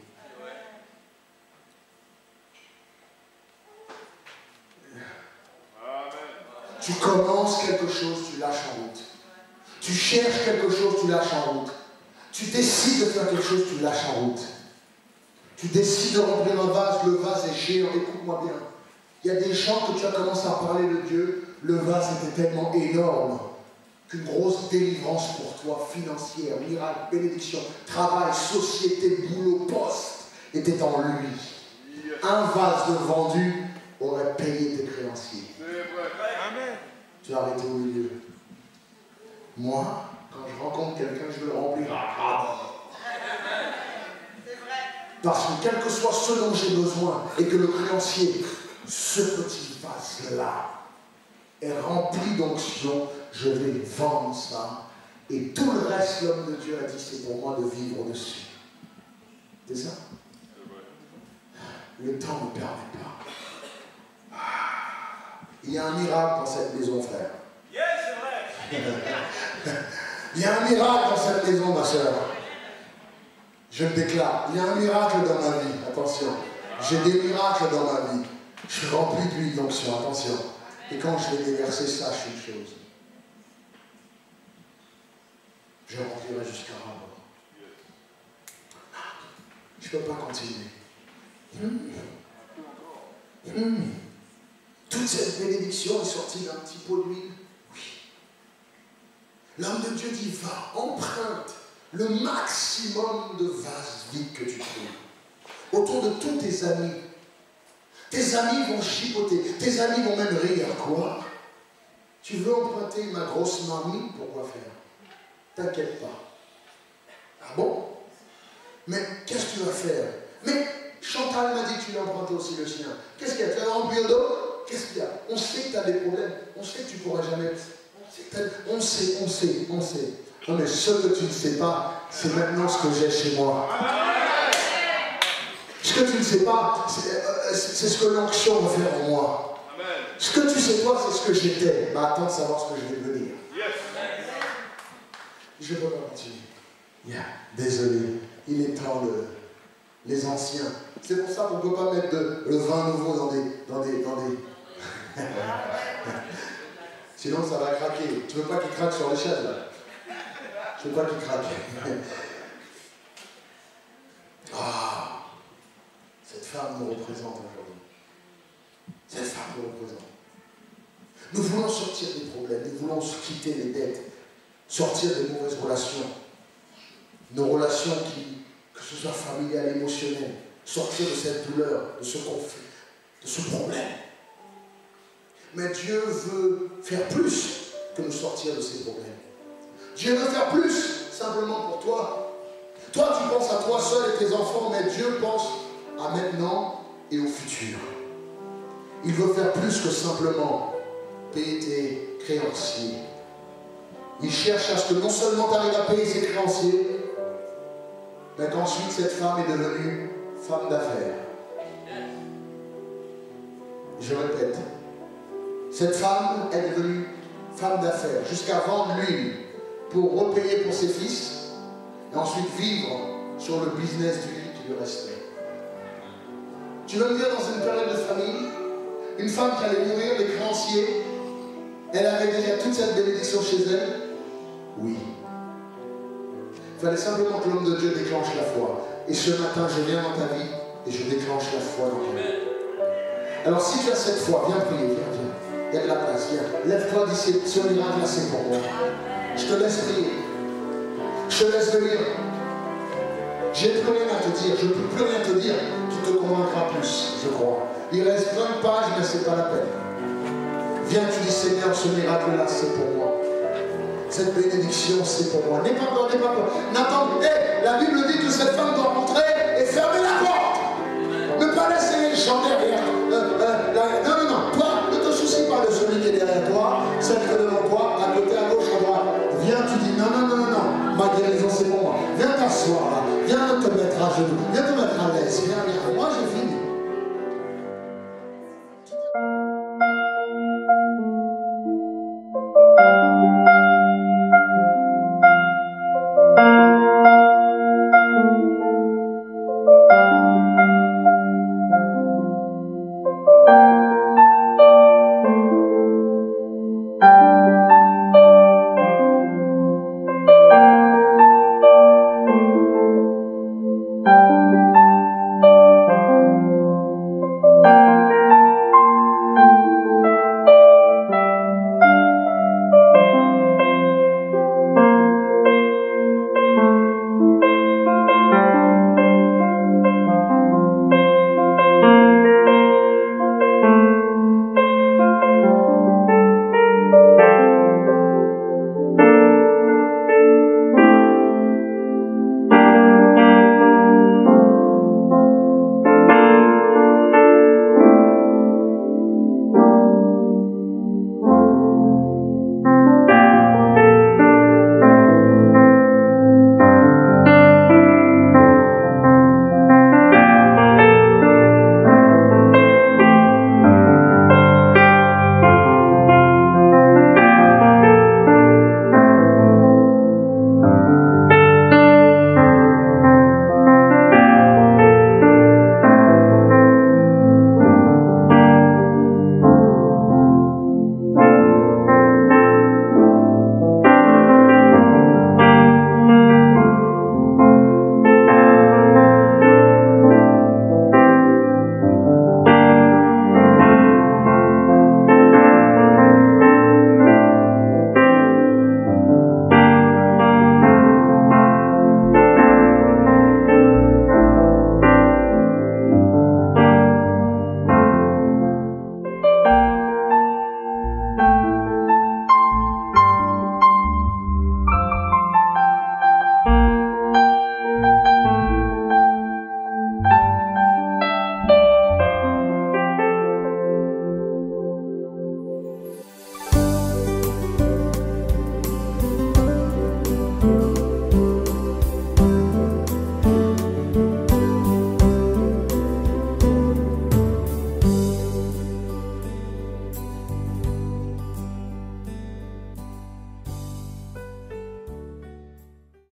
A: Tu commences quelque chose, tu lâches en route. Tu cherches quelque chose, tu lâches en route. Tu décides de faire quelque chose, tu lâches en route. Tu décides de remplir un vase, le vase est géant, écoute-moi bien. Il y a des gens que tu as commencé à parler de Dieu, le vase était tellement énorme qu'une grosse délivrance pour toi, financière, miracle, bénédiction, travail, société, boulot, poste, était en lui. Un vase de vendu aurait payé tes créanciers. Tu as arrêté au milieu. Moi, quand je rencontre quelqu'un, je veux le remplir. Parce que quel que soit ce dont j'ai besoin, et que le créancier, ce petit vase-là, est rempli d'onction, je vais vendre ça. Et tout le reste, l'homme de Dieu a dit, c'est pour moi de vivre dessus. C'est ça? Le temps ne permet pas. Il y a un miracle dans cette maison, frère.
C: Yes, c'est vrai.
A: Il y a un miracle dans cette maison, ma soeur. Je le déclare. Il y a un miracle dans ma vie. Attention. J'ai des miracles dans ma vie. Je suis rempli d'huile d'onction. Attention. Et quand je vais déverser, sache une chose. Je remplirai jusqu'à rabord. Je ne peux pas continuer. Toute cette bénédiction est sortie d'un petit pot d'huile. Oui. L'homme de Dieu dit, va, emprunte le maximum de vases vides que tu trouves. Autour de tous tes amis. Tes amis vont chipoter. Tes amis vont même rire. Quoi? Tu veux emprunter ma grosse marmite? Pourquoi faire? T'inquiète pas. Ah bon? Mais qu'est-ce que tu vas faire? Mais Chantal m'a dit que tu l'as emprunté aussi le sien. Qu'est-ce qu'il y a? Tu l'as rempli d'eau? Qu'est-ce qu'il y a? On sait que tu as des problèmes. On sait que tu ne pourras jamais. On sait. Non, mais ce que tu ne sais pas, c'est maintenant ce que j'ai chez moi. Ce que tu ne sais pas, c'est ce que l'onction va faire en moi. Ce que tu sais pas, c'est ce que j'étais. Mais attends de savoir ce que je vais devenir. Je ne peux pas continuer. Désolé. Il est temps de... Les anciens. C'est pour ça qu'on ne peut pas mettre le vin nouveau dans des... Sinon ça va craquer. Tu veux pas qu'il craque sur les chaises là? Je veux pas qu'il craque. Ah, cette femme nous représente aujourd'hui. Cette femme nous représente. Nous voulons sortir des problèmes, nous voulons quitter les dettes, sortir des mauvaises relations. Nos relations que ce soit familial, émotionnel, sortir de cette douleur, de ce conflit, de ce problème. Mais Dieu veut faire plus que nous sortir de ces problèmes. Dieu veut faire plus simplement pour toi. Toi, tu penses à toi seul et tes enfants, mais Dieu pense à maintenant et au futur. Il veut faire plus que simplement payer tes créanciers. Il cherche à ce que non seulement tu arrives à payer ses créanciers, mais qu'ensuite cette femme est devenue femme d'affaires. Je répète, cette femme est devenue femme d'affaires jusqu'à vendre l'huile pour repayer pour ses fils et ensuite vivre sur le business du lit qui lui restait. Tu veux me dire, dans une période de famille, une femme qui allait mourir, les créanciers, elle avait déjà toute cette bénédiction chez elle? Oui. Il fallait simplement que l'homme de Dieu déclenche la foi. Et ce matin, je viens dans ta vie et je déclenche la foi dans ta vie. Alors si tu as cette foi, viens prier, viens. Il y a de la place, viens. Lève-toi d'ici, ce miracle là c'est pour moi. Je te laisse prier. Je te laisse venir. J'ai plus rien à te dire, je ne peux plus rien te dire qui te convaincra plus, je crois. Il reste 20 pages, mais ce n'est pas la peine. Viens, tu dis Seigneur, ce miracle là c'est pour moi. Cette bénédiction, c'est pour moi. N'aie pas peur, n'aie pas peur. N'attends, la Bible dit que cette femme doit rentrer et fermer la porte. Ne pas laisser les gens derrière. Non. Toi, ne te soucie pas de celui qui est derrière toi, celle qui est devant toi, à côté, à gauche, à droite. Viens, tu dis non. Ma guérison, c'est pour moi. Viens t'asseoir là. Viens te mettre à genoux. Viens te mettre à l'aise. Viens. Moi, j'ai fini.